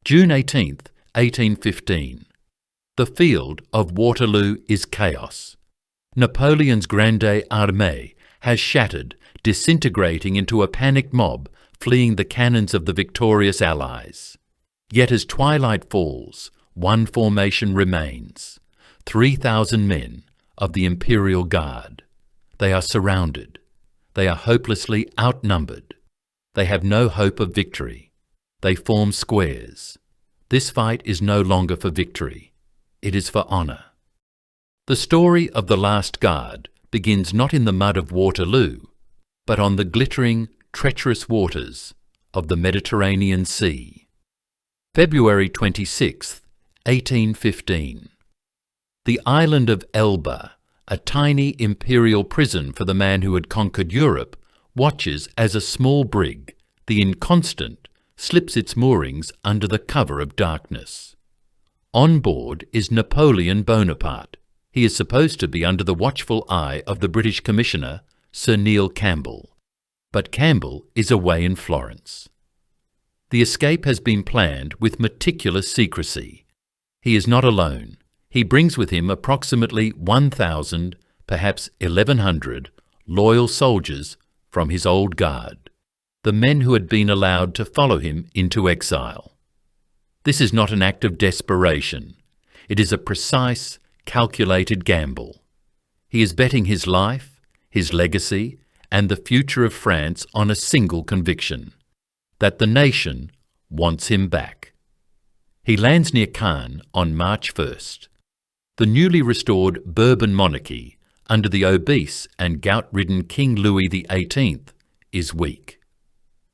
June 18th, 1815. The field of Waterloo is chaos. Napoleon's Grande Armée has shattered, disintegrating into a panicked mob fleeing the cannons of the victorious Allies. Yet as twilight falls, one formation remains: 3,000 men of the Imperial Guard. They are surrounded. They are hopelessly outnumbered. They have no hope of victory. They form squares. This fight is no longer for victory. It is for honour. The story of the last guard begins not in the mud of Waterloo, but on the glittering, treacherous waters of the Mediterranean Sea. February 26th, 1815. The island of Elba, a tiny imperial prison for the man who had conquered Europe, watches as a small brig, the Inconstant, slips its moorings under the cover of darkness. On board is Napoleon Bonaparte. He is supposed to be under the watchful eye of the British Commissioner, Sir Neil Campbell. But Campbell is away in Florence. The escape has been planned with meticulous secrecy. He is not alone. He brings with him approximately 1,000, perhaps 1,100, loyal soldiers from his old guard, the men who had been allowed to follow him into exile. This is not an act of desperation. It is a precise, calculated gamble. He is betting his life, his legacy, and the future of France on a single conviction: that the nation wants him back. He lands near Caen on March 1st. The newly restored Bourbon monarchy, under the obese and gout-ridden King Louis XVIII, is weak.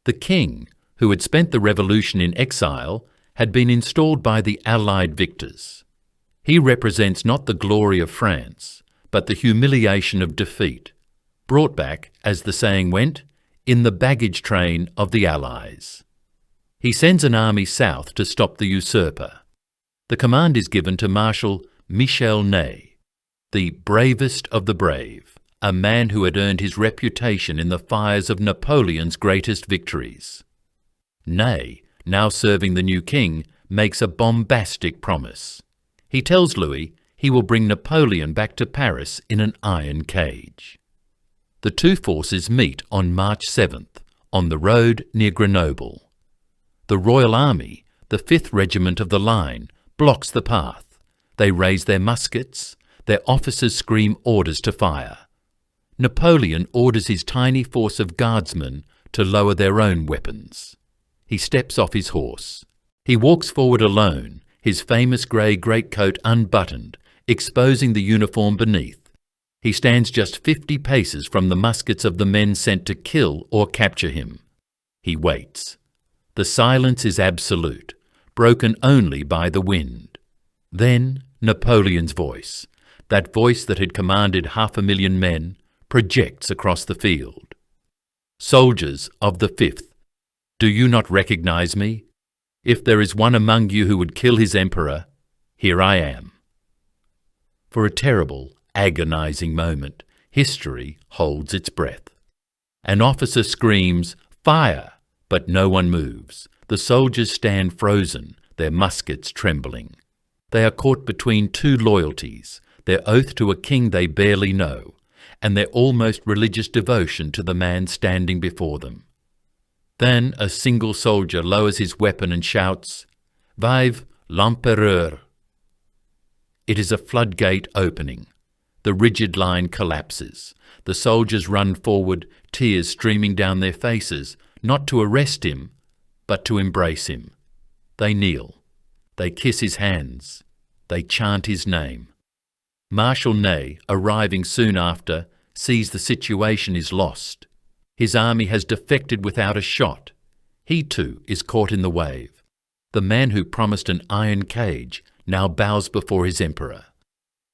The king, who had spent the revolution in exile, had been installed by the Allied victors. He represents not the glory of France, but the humiliation of defeat, brought back, as the saying went, in the baggage train of the Allies. He sends an army south to stop the usurper. The command is given to Marshal Michel Ney, the bravest of the brave, a man who had earned his reputation in the fires of Napoleon's greatest victories. Ney, now serving the new king, makes a bombastic promise. He tells Louis he will bring Napoleon back to Paris in an iron cage. The two forces meet on March 7th, on the road near Grenoble. The Royal Army, the 5th Regiment of the Line, blocks the path. They raise their muskets. Their officers scream orders to fire. Napoleon orders his tiny force of guardsmen to lower their own weapons. He steps off his horse. He walks forward alone, his famous grey greatcoat unbuttoned, exposing the uniform beneath. He stands just 50 paces from the muskets of the men sent to kill or capture him. He waits. The silence is absolute, broken only by the wind. Then Napoleon's voice, that voice that had commanded 500,000 men, projects across the field. "Soldiers of the 5th, do you not recognize me? If there is one among you who would kill his emperor, here I am." For a terrible, agonizing moment, history holds its breath. An officer screams, "Fire!" but no one moves. The soldiers stand frozen, their muskets trembling. They are caught between two loyalties, their oath to a king they barely know, and their almost religious devotion to the man standing before them. Then a single soldier lowers his weapon and shouts, "Vive l'Empereur!" It is a floodgate opening. The rigid line collapses. The soldiers run forward, tears streaming down their faces, not to arrest him, but to embrace him. They kneel. They kiss his hands. They chant his name. Marshal Ney, arriving soon after, sees the situation is lost. His army has defected without a shot. He too is caught in the wave. The man who promised an iron cage now bows before his emperor.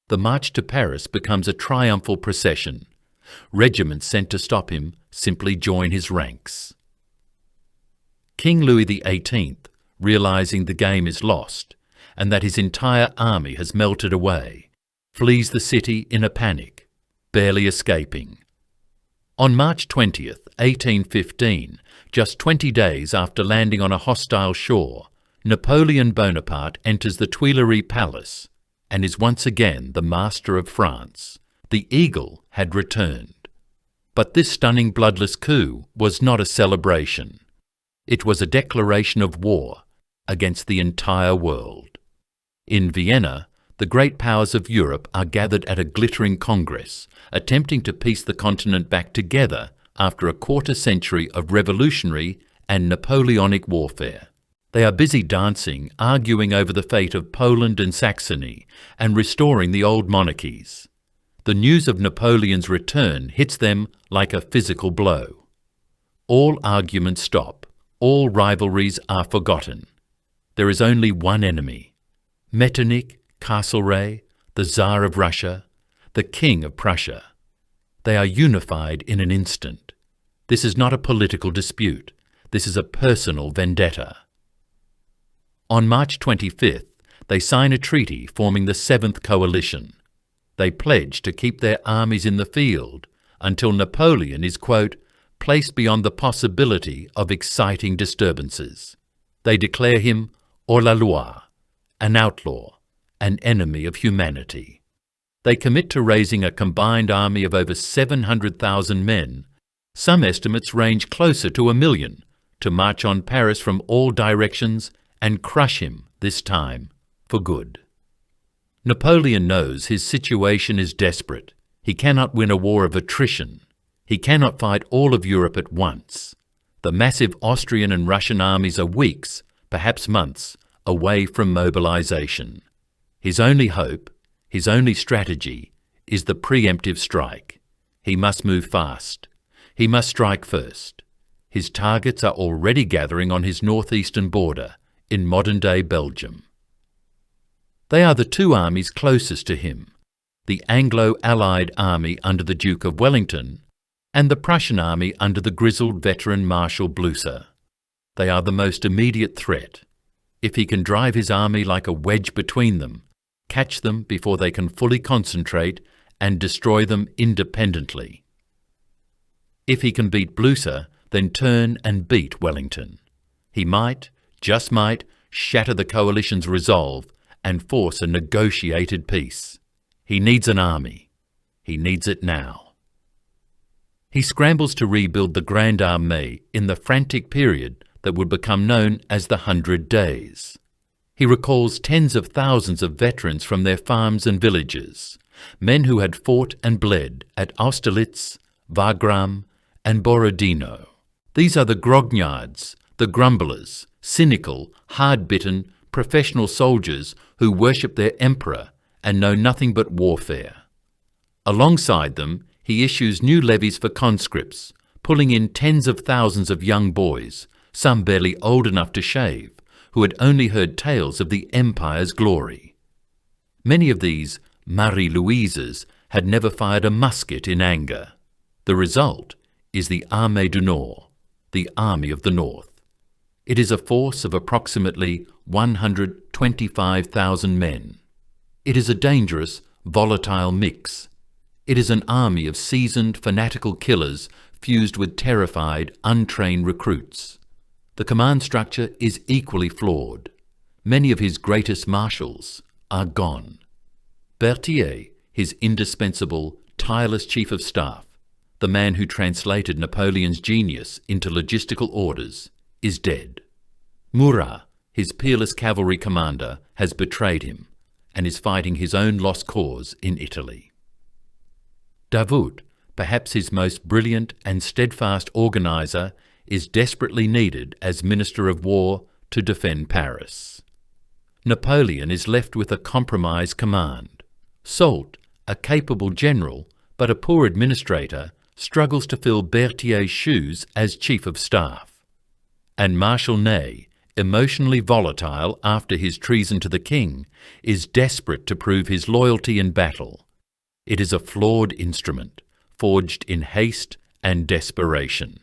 The march to Paris becomes a triumphal procession. Regiments sent to stop him simply join his ranks. King Louis XVIII, realizing the game is lost and that his entire army has melted away, flees the city in a panic, barely escaping. On March 20th, 1815, just 20 days after landing on a hostile shore, Napoleon Bonaparte enters the Tuileries Palace and is once again the master of France. The eagle had returned. But this stunning bloodless coup was not a celebration. It was a declaration of war against the entire world. In Vienna, the great powers of Europe are gathered at a glittering congress, attempting to piece the continent back together after a quarter century of revolutionary and Napoleonic warfare. They are busy dancing, arguing over the fate of Poland and Saxony, and restoring the old monarchies. The news of Napoleon's return hits them like a physical blow. All arguments stop. All rivalries are forgotten. There is only one enemy. Metternich, Castlereagh, the Tsar of Russia, the King of Prussia. They are unified in an instant. This is not a political dispute. This is a personal vendetta. On March 25th, they sign a treaty forming the Seventh Coalition. They pledge to keep their armies in the field until Napoleon is, quote, placed beyond the possibility of exciting disturbances. They declare him hors-la-loi, an outlaw, an enemy of humanity. They commit to raising a combined army of over 700,000 men. Some estimates range closer to 1 million, to march on Paris from all directions and crush him, this time, for good. Napoleon knows his situation is desperate. He cannot win a war of attrition. He cannot fight all of Europe at once. The massive Austrian and Russian armies are weeks, perhaps months, away from mobilization. His only hope, his only strategy, is the preemptive strike. He must move fast. He must strike first. His targets are already gathering on his northeastern border, in modern-day Belgium. They are the two armies closest to him, the Anglo-Allied army under the Duke of Wellington and the Prussian army under the grizzled veteran Marshal Blucher. They are the most immediate threat. If he can drive his army like a wedge between them, catch them before they can fully concentrate and destroy them independently. If he can beat Blucher, then turn and beat Wellington. He might, just might, shatter the coalition's resolve and force a negotiated peace. He needs an army. He needs it now. He scrambles to rebuild the Grande Armée in the frantic period that would become known as the 100 Days. He recalls tens of thousands of veterans from their farms and villages, men who had fought and bled at Austerlitz, Wagram, and Borodino. These are the grognards, the grumblers, cynical, hard-bitten, professional soldiers who worship their emperor and know nothing but warfare. Alongside them, he issues new levies for conscripts, pulling in tens of thousands of young boys, some barely old enough to shave, who had only heard tales of the empire's glory. Many of these Marie-Louises had never fired a musket in anger. The result is the Armée du Nord, the Army of the North. It is a force of approximately 125,000 men. It is a dangerous, volatile mix. It is an army of seasoned, fanatical killers fused with terrified, untrained recruits. The command structure is equally flawed. Many of his greatest marshals are gone. Berthier, his indispensable, tireless chief of staff, the man who translated Napoleon's genius into logistical orders, is dead. Murat, his peerless cavalry commander, has betrayed him and is fighting his own lost cause in Italy. Davout, perhaps his most brilliant and steadfast organizer, is desperately needed as Minister of War to defend Paris. Napoleon is left with a compromised command. Soult, a capable general but a poor administrator, struggles to fill Berthier's shoes as Chief of Staff. And Marshal Ney, emotionally volatile after his treason to the king, is desperate to prove his loyalty in battle. It is a flawed instrument, forged in haste and desperation.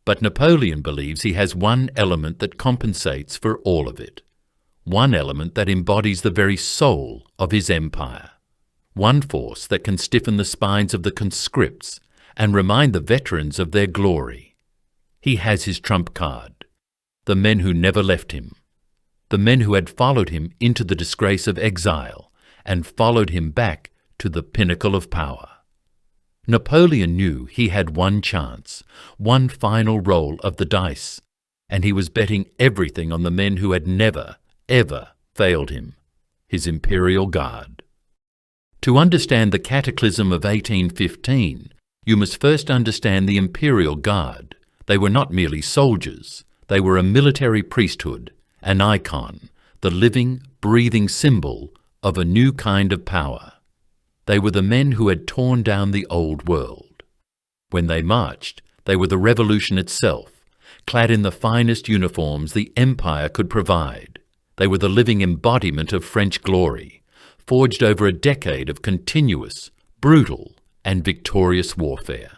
But Napoleon believes he has one element that compensates for all of it, one element that embodies the very soul of his empire, one force that can stiffen the spines of the conscripts and remind the veterans of their glory. He has his trump card, the men who never left him, the men who had followed him into the disgrace of exile and followed him back to the pinnacle of power. Napoleon knew he had one chance, one final roll of the dice, and he was betting everything on the men who had never, ever failed him, his Imperial Guard. To understand the cataclysm of 1815, you must first understand the Imperial Guard. They were not merely soldiers. They were a military priesthood, an icon, the living, breathing symbol of a new kind of power. They were the men who had torn down the old world. When they marched, they were the revolution itself, clad in the finest uniforms the empire could provide. They were the living embodiment of French glory, forged over a decade of continuous, brutal, and victorious warfare.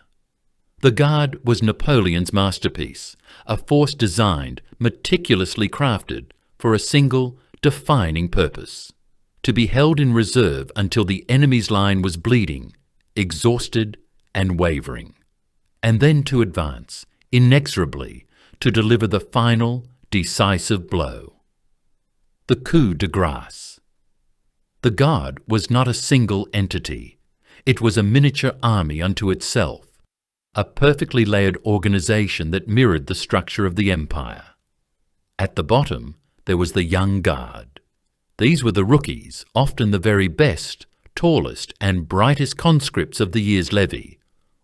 The Guard was Napoleon's masterpiece, a force designed, meticulously crafted, for a single, defining purpose: to be held in reserve until the enemy's line was bleeding, exhausted, and wavering, and then to advance, inexorably, to deliver the final, decisive blow. The coup de grâce. The Guard was not a single entity. It was a miniature army unto itself, a perfectly layered organization that mirrored the structure of the empire. At the bottom, there was the Young Guard. These were the rookies, often the very best, tallest, and brightest conscripts of the year's levy,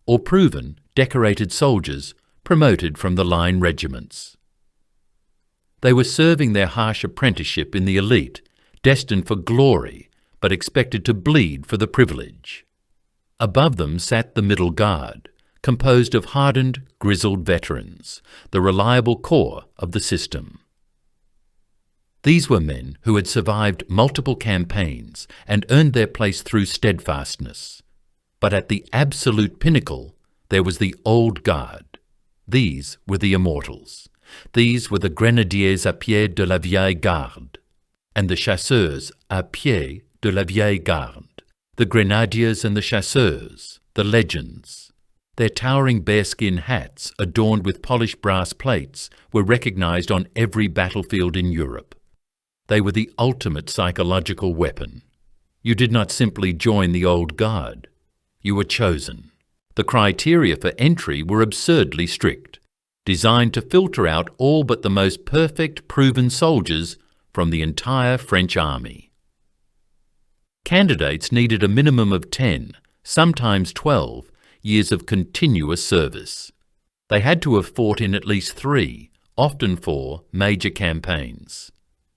or proven, decorated soldiers promoted from the line regiments. They were serving their harsh apprenticeship in the elite, destined for glory, but expected to bleed for the privilege. Above them sat the Middle Guard, composed of hardened, grizzled veterans, the reliable core of the system. These were men who had survived multiple campaigns and earned their place through steadfastness. But at the absolute pinnacle, there was the Old Guard. These were the Immortals. These were the Grenadiers à pied de la Vieille Garde, and the Chasseurs à pied de la Vieille Garde, the Grenadiers and the Chasseurs, the legends. Their towering bearskin hats, adorned with polished brass plates, were recognized on every battlefield in Europe. They were the ultimate psychological weapon. You did not simply join the Old Guard. You were chosen. The criteria for entry were absurdly strict, designed to filter out all but the most perfect, proven soldiers from the entire French army. Candidates needed a minimum of 10, sometimes 12, years of continuous service. They had to have fought in at least 3, often 4, major campaigns.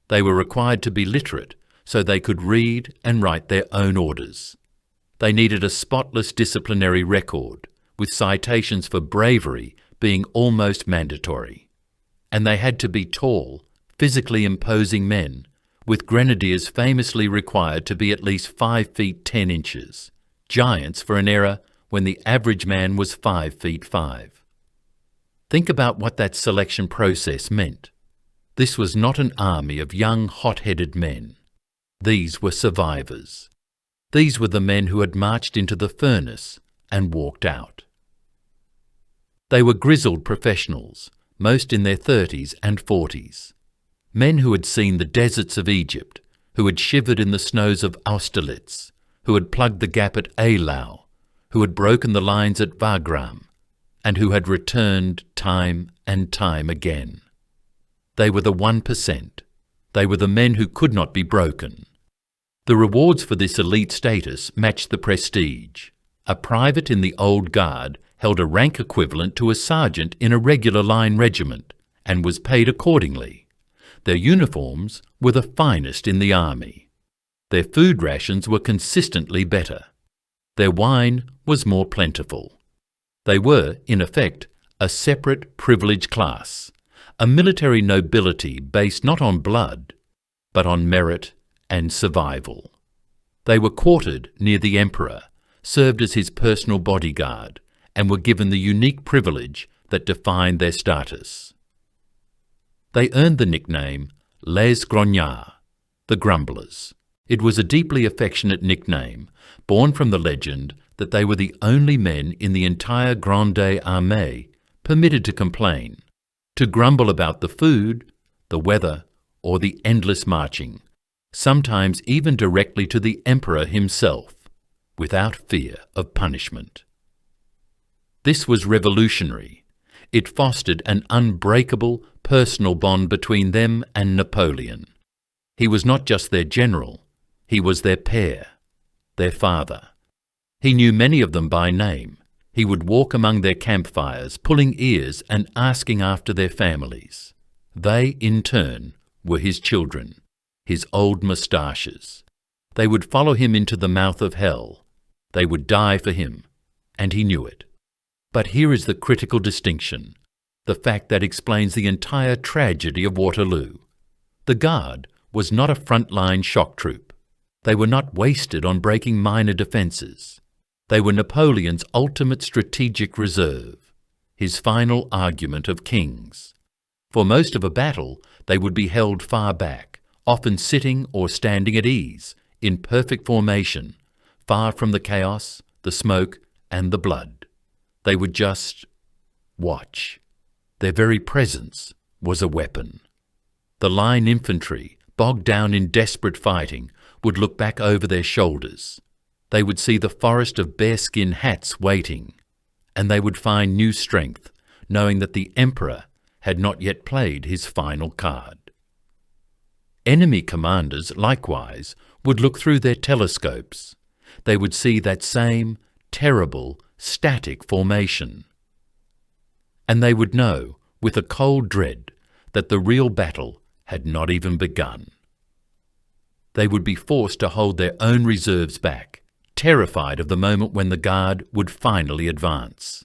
They were required to be literate so they could read and write their own orders. They needed a spotless disciplinary record, with citations for bravery being almost mandatory. And they had to be tall, physically imposing men, with grenadiers famously required to be at least 5 feet 10 inches, giants for an era when the average man was 5 feet 5. Think about what that selection process meant. This was not an army of young, hot-headed men. These were survivors. These were the men who had marched into the furnace and walked out. They were grizzled professionals, most in their 30s and 40s. Men who had seen the deserts of Egypt, who had shivered in the snows of Austerlitz, who had plugged the gap at Eylau, who had broken the lines at Wagram, and who had returned time and time again. They were the 1%. They were the men who could not be broken. The rewards for this elite status matched the prestige. A private in the Old Guard held a rank equivalent to a sergeant in a regular line regiment and was paid accordingly. Their uniforms were the finest in the army. Their food rations were consistently better. Their wine was more plentiful. They were, in effect, a separate privileged class, a military nobility based not on blood, but on merit and survival. They were quartered near the emperor, served as his personal bodyguard, and were given the unique privilege that defined their status. They earned the nickname Les Grognards, the Grumblers. It was a deeply affectionate nickname, born from the legend that they were the only men in the entire Grande Armée permitted to complain, to grumble about the food, the weather, or the endless marching, sometimes even directly to the emperor himself, without fear of punishment. This was revolutionary. It fostered an unbreakable personal bond between them and Napoleon. He was not just their general, he was their pair, their father. He knew many of them by name. He would walk among their campfires, pulling ears and asking after their families. They, in turn, were his children, his old moustaches. They would follow him into the mouth of hell. They would die for him, and he knew it. But here is the critical distinction, the fact that explains the entire tragedy of Waterloo. The Guard was not a front-line shock troop. They were not wasted on breaking minor defences. They were Napoleon's ultimate strategic reserve, his final argument of kings. For most of a battle, they would be held far back, often sitting or standing at ease, in perfect formation, far from the chaos, the smoke, and the blood. They would just watch. Their very presence was a weapon. The line infantry, bogged down in desperate fighting, would look back over their shoulders. They would see the forest of bearskin hats waiting, and they would find new strength, knowing that the emperor had not yet played his final card. Enemy commanders, likewise, would look through their telescopes. They would see that same terrible, static formation. And they would know, with a cold dread, that the real battle had not even begun. They would be forced to hold their own reserves back, terrified of the moment when the Guard would finally advance.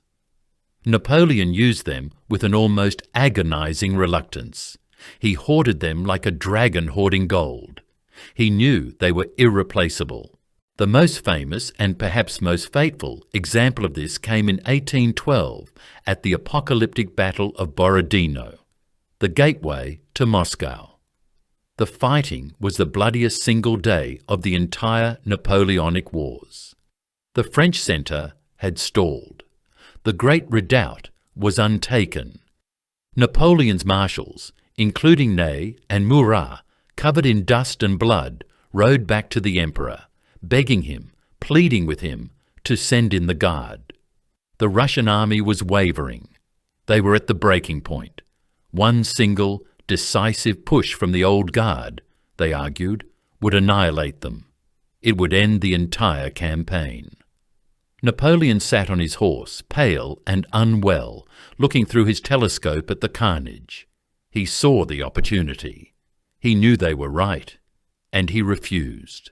Napoleon used them with an almost agonizing reluctance. He hoarded them like a dragon hoarding gold. He knew they were irreplaceable. The most famous and perhaps most fateful example of this came in 1812 at the apocalyptic Battle of Borodino, the gateway to Moscow. The fighting was the bloodiest single day of the entire Napoleonic Wars. The French centre had stalled. The great redoubt was untaken. Napoleon's marshals, including Ney and Murat, covered in dust and blood, rode back to the emperor, begging him, pleading with him, to send in the Guard. The Russian army was wavering. They were at the breaking point. One single, decisive push from the old Guard, they argued, would annihilate them. It would end the entire campaign. Napoleon sat on his horse, pale and unwell, looking through his telescope at the carnage. He saw the opportunity. He knew they were right, and he refused.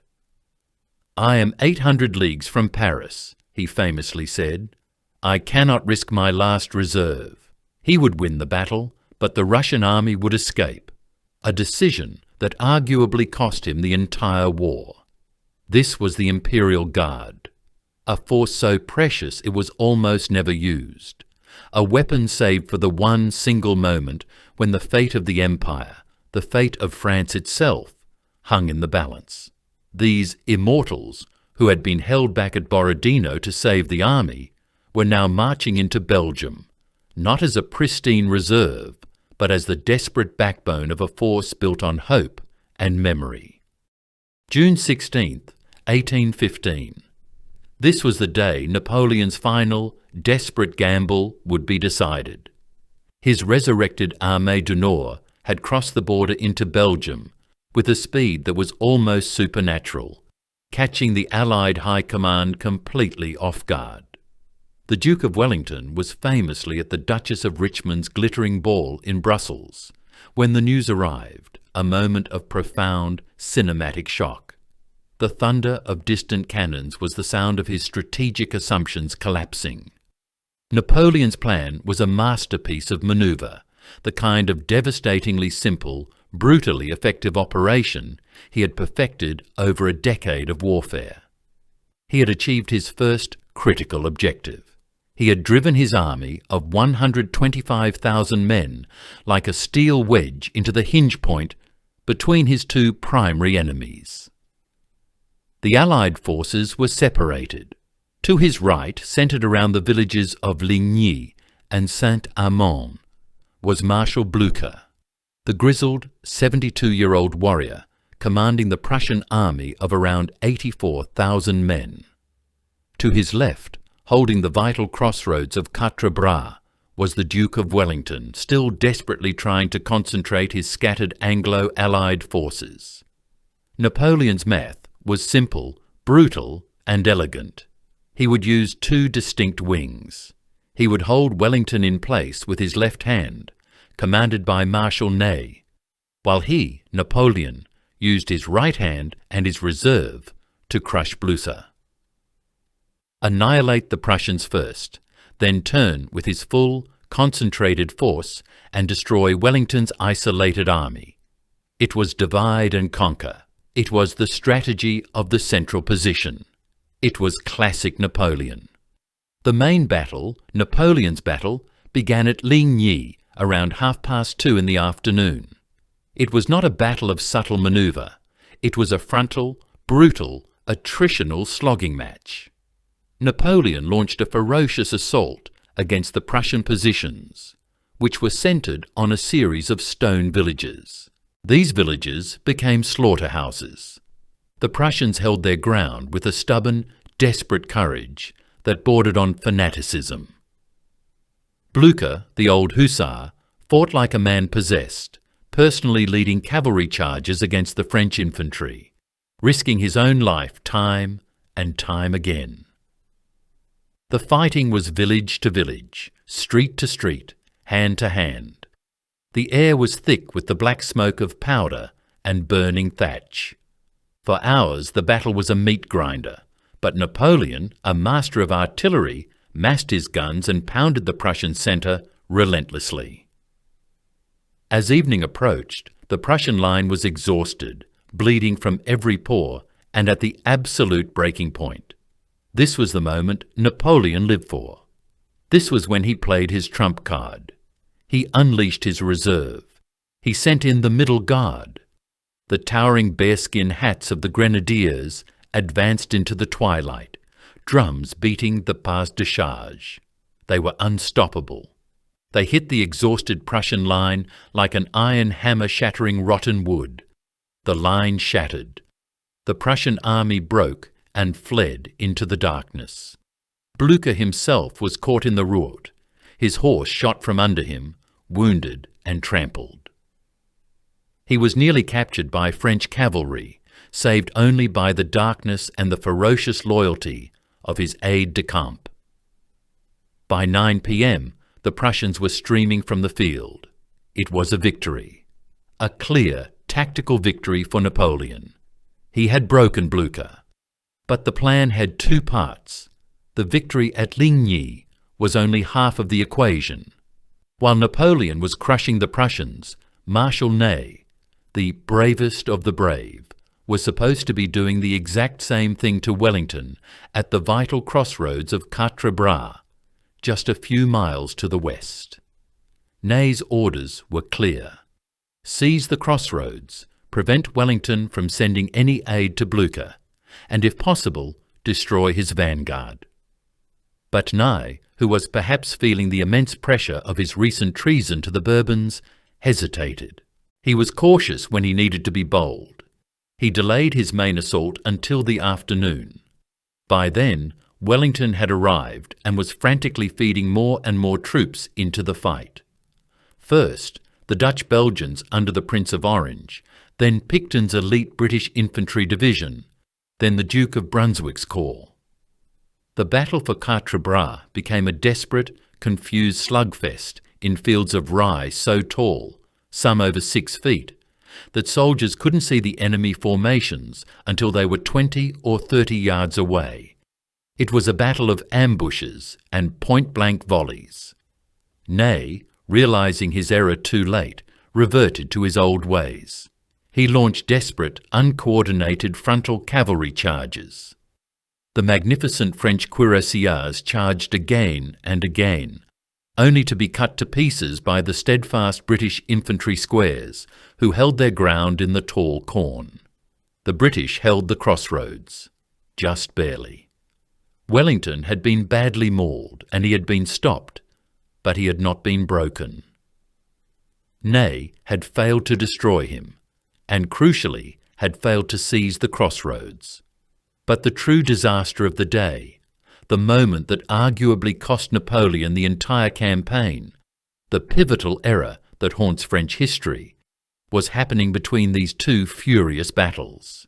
"I am 800 leagues from Paris," he famously said. "I cannot risk my last reserve." He would win the battle, but the Russian army would escape, a decision that arguably cost him the entire war. This was the Imperial Guard, a force so precious it was almost never used, a weapon saved for the one single moment when the fate of the Empire, the fate of France itself, hung in the balance. These immortals, who had been held back at Borodino to save the army, were now marching into Belgium, not as a pristine reserve, but as the desperate backbone of a force built on hope and memory. June 16th, 1815. This was the day Napoleon's final, desperate gamble would be decided. His resurrected Armée du Nord had crossed the border into Belgium with a speed that was almost supernatural, catching the Allied High Command completely off guard. The Duke of Wellington was famously at the Duchess of Richmond's glittering ball in Brussels when the news arrived, a moment of profound cinematic shock. The thunder of distant cannons was the sound of his strategic assumptions collapsing. Napoleon's plan was a masterpiece of manoeuvre, the kind of devastatingly simple, brutally effective operation he had perfected over a decade of warfare. He had achieved his first critical objective. He had driven his army of 125,000 men like a steel wedge into the hinge point between his two primary enemies. The Allied forces were separated. To his right, centred around the villages of Ligny and Saint-Amand, was Marshal Blucher. The grizzled 72-year-old warrior commanding the Prussian army of around 84,000 men. To his left, holding the vital crossroads of Quatre Bras, was the Duke of Wellington, still desperately trying to concentrate his scattered Anglo-Allied forces. Napoleon's math was simple, brutal, and elegant. He would use two distinct wings. He would hold Wellington in place with his left hand, commanded by Marshal Ney, while he, Napoleon, used his right hand and his reserve to crush Blucher. Annihilate the Prussians first, then turn with his full, concentrated force and destroy Wellington's isolated army. It was divide and conquer. It was the strategy of the central position. It was classic Napoleon. The main battle, Napoleon's battle, began at Ligny around 2:30 in the afternoon. It was not a battle of subtle manoeuvre. It was a frontal, brutal, attritional slogging match. Napoleon launched a ferocious assault against the Prussian positions, which were centred on a series of stone villages. These villages became slaughterhouses. The Prussians held their ground with a stubborn, desperate courage that bordered on fanaticism. Blucher, the old hussar, fought like a man possessed, personally leading cavalry charges against the French infantry, risking his own life time and time again. The fighting was village to village, street to street, hand to hand. The air was thick with the black smoke of powder and burning thatch. For hours the battle was a meat grinder, but Napoleon, a master of artillery, massed his guns and pounded the Prussian centre relentlessly. As evening approached, the Prussian line was exhausted, bleeding from every pore and at the absolute breaking point. This was the moment Napoleon lived for. This was when he played his trump card. He unleashed his reserve. He sent in the middle guard. The towering bearskin hats of the grenadiers advanced into the twilight, drums beating the pas de charge. They were unstoppable. They hit the exhausted Prussian line like an iron hammer shattering rotten wood. The line shattered. The Prussian army broke and fled into the darkness. Blucher himself was caught in the rout, his horse shot from under him, wounded and trampled. He was nearly captured by French cavalry, saved only by the darkness and the ferocious loyalty of his aide-de-camp. By 9 p.m., the Prussians were streaming from the field. It was a victory, a clear, tactical victory for Napoleon. He had broken Blucher. But the plan had two parts. The victory at Ligny was only half of the equation. While Napoleon was crushing the Prussians, Marshal Ney, the bravest of the brave, was supposed to be doing the exact same thing to Wellington at the vital crossroads of Quatre Bras, just a few miles to the west. Ney's orders were clear. Seize the crossroads, prevent Wellington from sending any aid to Blucher, and if possible, destroy his vanguard. But Ney, who was perhaps feeling the immense pressure of his recent treason to the Bourbons, hesitated. He was cautious when he needed to be bold. He delayed his main assault until the afternoon. By then, Wellington had arrived and was frantically feeding more and more troops into the fight. First, the Dutch-Belgians under the Prince of Orange, then Picton's elite British infantry division, then the Duke of Brunswick's corps. The battle for Quatre Bras became a desperate, confused slugfest in fields of rye so tall, some over 6 feet, that soldiers couldn't see the enemy formations until they were 20 or 30 yards away. It was a battle of ambushes and point-blank volleys. Ney, realizing his error too late, reverted to his old ways. He launched desperate, uncoordinated frontal cavalry charges. The magnificent French cuirassiers charged again and again, only to be cut to pieces by the steadfast British infantry squares, who held their ground in the tall corn. The British held the crossroads, just barely. Wellington had been badly mauled and he had been stopped, but he had not been broken. Ney had failed to destroy him, and crucially had failed to seize the crossroads. But the true disaster of the day, the moment that arguably cost Napoleon the entire campaign, the pivotal error that haunts French history, was happening between these two furious battles.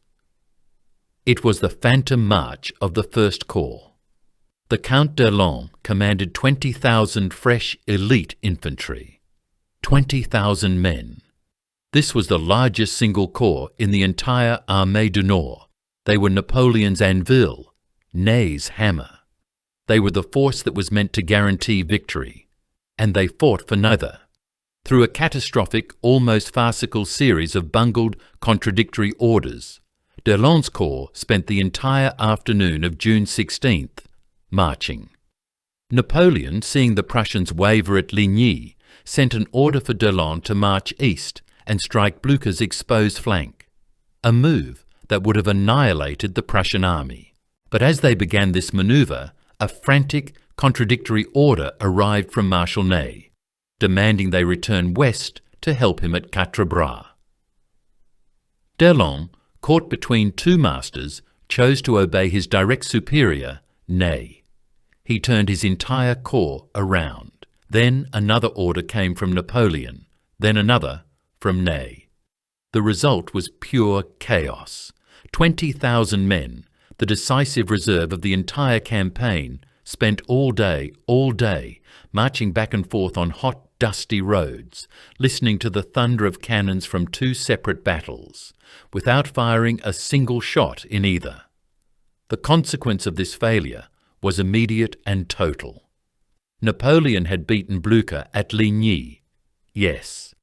It was the phantom march of the First Corps. The Count d'Erlon commanded 20,000 fresh elite infantry. 20,000 men. This was the largest single corps in the entire Armée du Nord. They were Napoleon's anvil, Ney's hammer. They were the force that was meant to guarantee victory, and they fought for neither. Through a catastrophic, almost farcical series of bungled, contradictory orders, d'Erlon's corps spent the entire afternoon of June 16th marching. Napoleon, seeing the Prussians waver at Ligny, sent an order for d'Erlon to march east and strike Blücher's exposed flank, a move that would have annihilated the Prussian army. But as they began this manoeuvre, a frantic, contradictory order arrived from Marshal Ney, demanding they return west to help him at Quatre Bras. d'Erlon, caught between two masters, chose to obey his direct superior, Ney. He turned his entire corps around. Then another order came from Napoleon, then another from Ney. The result was pure chaos. 20,000 men, the decisive reserve of the entire campaign, spent all day, marching back and forth on hot, dusty roads, listening to the thunder of cannons from two separate battles, without firing a single shot in either. The consequence of this failure was immediate and total. Napoleon had beaten Blücher at Ligny, yes,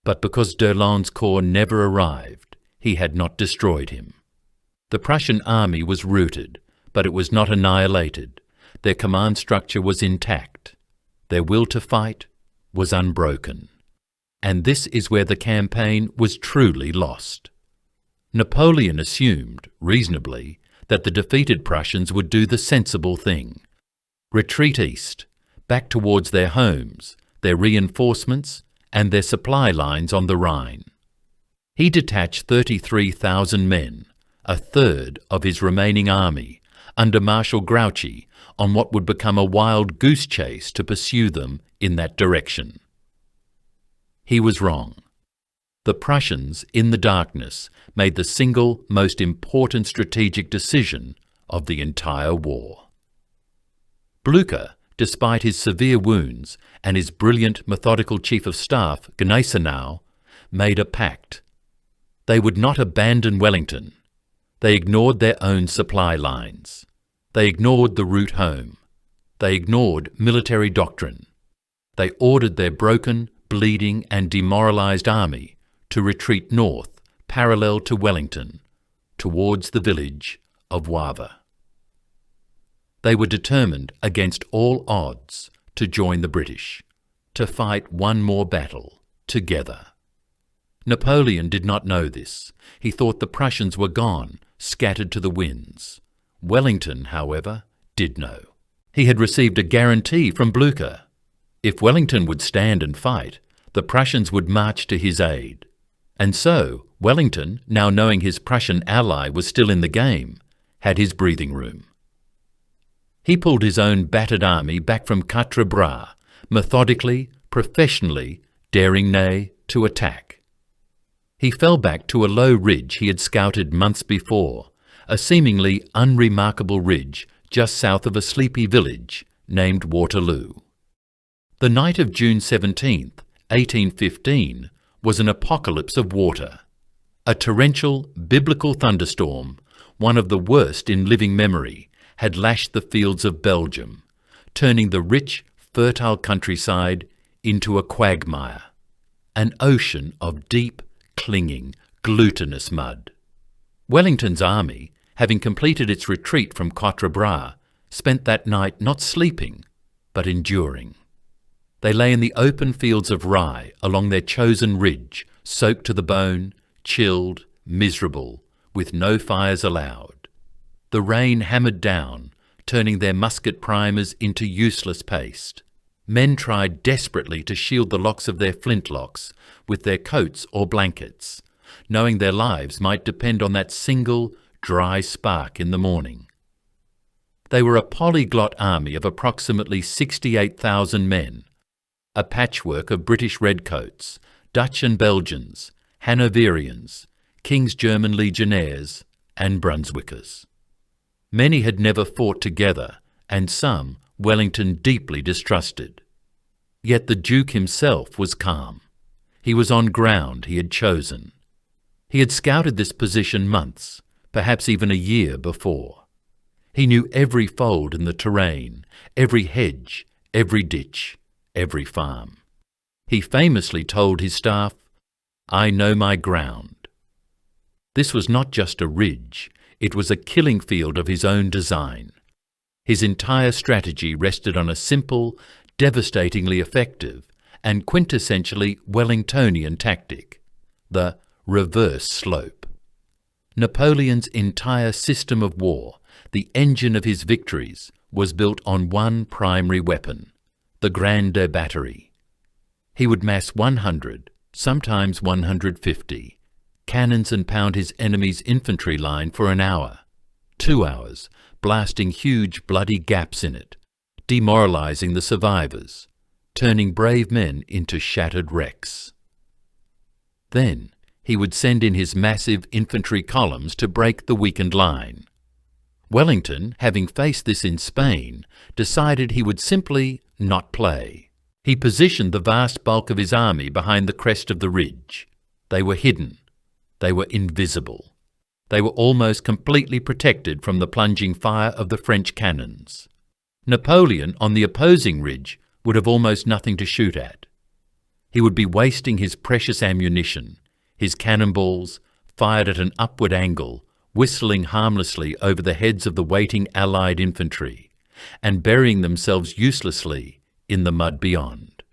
but because d'Erlon's corps never arrived, he had not destroyed him. The Prussian army was routed, but it was not annihilated. Their command structure was intact. Their will to fight was unbroken. And this is where the campaign was truly lost. Napoleon assumed, reasonably, that the defeated Prussians would do the sensible thing. Retreat east, back towards their homes, their reinforcements, and their supply lines on the Rhine. He detached 33,000 men, a third of his remaining army, under Marshal Grouchy, on what would become a wild goose chase to pursue them in that direction. He was wrong. The Prussians, in the darkness, made the single most important strategic decision of the entire war. Blücher, despite his severe wounds and his brilliant methodical chief of staff, Gneisenau, made a pact. They would not abandon Wellington. They ignored their own supply lines. They ignored the route home. They ignored military doctrine. They ordered their broken, bleeding and demoralized army to retreat north, parallel to Wellington, towards the village of Wavre. They were determined against all odds to join the British, to fight one more battle together. Napoleon did not know this. He thought the Prussians were gone, scattered to the winds. Wellington, however, did know. He had received a guarantee from Blücher. If Wellington would stand and fight, the Prussians would march to his aid. And so, Wellington, now knowing his Prussian ally was still in the game, had his breathing room. He pulled his own battered army back from Quatre Bras, methodically, professionally, daring Ney to attack. He fell back to a low ridge he had scouted months before, a seemingly unremarkable ridge just south of a sleepy village named Waterloo. The night of June 17th, 1815, was an apocalypse of water. A torrential, biblical thunderstorm, one of the worst in living memory, had lashed the fields of Belgium, turning the rich, fertile countryside into a quagmire, an ocean of deep, clinging, glutinous mud. Wellington's army, having completed its retreat from Quatre Bras, spent that night not sleeping, but enduring. They lay in the open fields of rye along their chosen ridge, soaked to the bone, chilled, miserable, with no fires allowed. The rain hammered down, turning their musket primers into useless paste. Men tried desperately to shield the locks of their flintlocks with their coats or blankets, knowing their lives might depend on that single, dry spark in the morning. They were a polyglot army of approximately 68,000 men, a patchwork of British redcoats, Dutch and Belgians, Hanoverians, King's German legionnaires, and Brunswickers. Many had never fought together, and some Wellington deeply distrusted. Yet the Duke himself was calm. He was on ground he had chosen. He had scouted this position months, perhaps even a year before. He knew every fold in the terrain, every hedge, every ditch, every farm. He famously told his staff, "I know my ground." This was not just a ridge, it was a killing field of his own design. His entire strategy rested on a simple, devastatingly effective, and quintessentially Wellingtonian tactic, the reverse slope. Napoleon's entire system of war, the engine of his victories, was built on one primary weapon, the Grande battery. He would mass 100, sometimes 150, cannons and pound his enemy's infantry line for an hour, 2 hours, blasting huge bloody gaps in it, demoralizing the survivors, turning brave men into shattered wrecks. Then he would send in his massive infantry columns to break the weakened line. Wellington, having faced this in Spain, decided he would simply not play. He positioned the vast bulk of his army behind the crest of the ridge. They were hidden. They were invisible. They were almost completely protected from the plunging fire of the French cannons. Napoleon, on the opposing ridge, would have almost nothing to shoot at. He would be wasting his precious ammunition, his cannonballs, fired at an upward angle, whistling harmlessly over the heads of the waiting Allied infantry, and burying themselves uselessly in the mud beyond.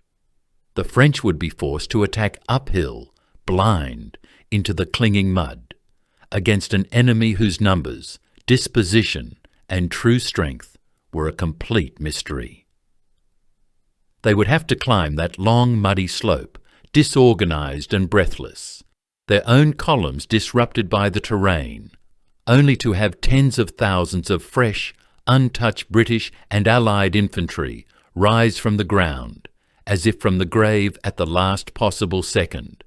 The French would be forced to attack uphill, blind, into the clinging mud, against an enemy whose numbers, disposition, and true strength were a complete mystery. They would have to climb that long muddy slope, disorganized and breathless, their own columns disrupted by the terrain, only to have tens of thousands of fresh, untouched British and Allied infantry rise from the ground, as if from the grave at the last possible second,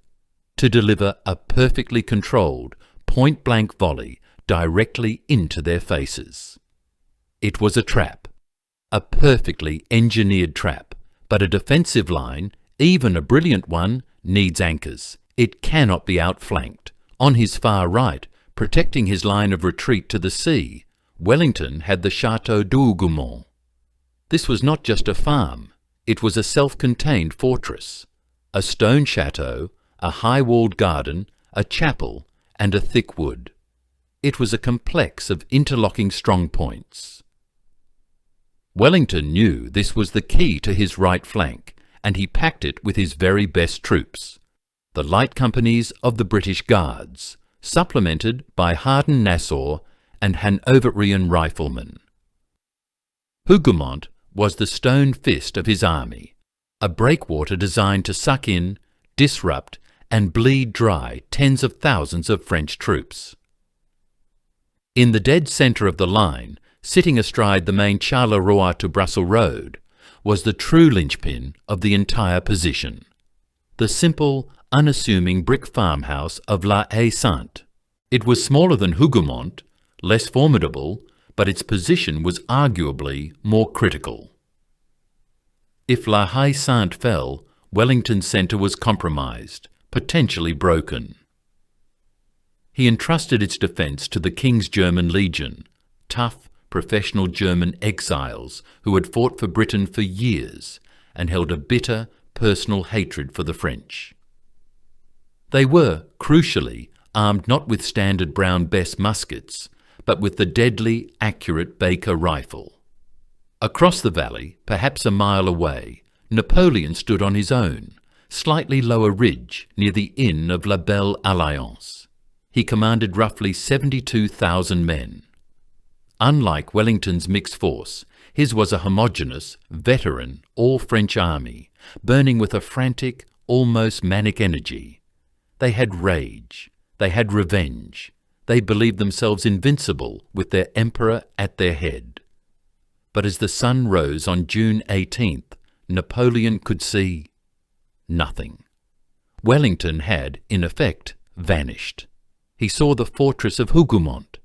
to deliver a perfectly controlled, point-blank volley directly into their faces. It was a trap, a perfectly engineered trap, but a defensive line, even a brilliant one, needs anchors. It cannot be outflanked. On his far right, protecting his line of retreat to the sea, Wellington had the Château d'Hougomont. This was not just a farm, it was a self-contained fortress, a stone chateau, a high-walled garden, a chapel, and a thick wood. It was a complex of interlocking strongpoints. Wellington knew this was the key to his right flank, and he packed it with his very best troops, the light companies of the British Guards, supplemented by hardened Nassau and Hanoverian riflemen. Hougomont was the stone fist of his army, a breakwater designed to suck in, disrupt, and bleed dry tens of thousands of French troops. In the dead centre of the line, sitting astride the main Charleroi to Brussels road, was the true linchpin of the entire position, the simple, unassuming brick farmhouse of La Haye-Sainte. It was smaller than Hougomont, less formidable, but its position was arguably more critical. If La Haye-Sainte fell, Wellington's centre was compromised, potentially broken. He entrusted its defence to the King's German Legion, tough, professional German exiles who had fought for Britain for years and held a bitter, personal hatred for the French. They were, crucially, armed not with standard Brown Bess muskets, but with the deadly, accurate Baker rifle. Across the valley, perhaps a mile away, Napoleon stood on his own, slightly lower ridge near the inn of La Belle Alliance. He commanded roughly 72,000 men. Unlike Wellington's mixed force, His was a homogeneous, veteran, all-French army, burning with a frantic, almost manic energy. They had rage. They had revenge. They believed themselves invincible with their emperor at their head. But as the sun rose on June 18th, Napoleon could see nothing. Wellington had, in effect, vanished. He saw the fortress of Hougoumont.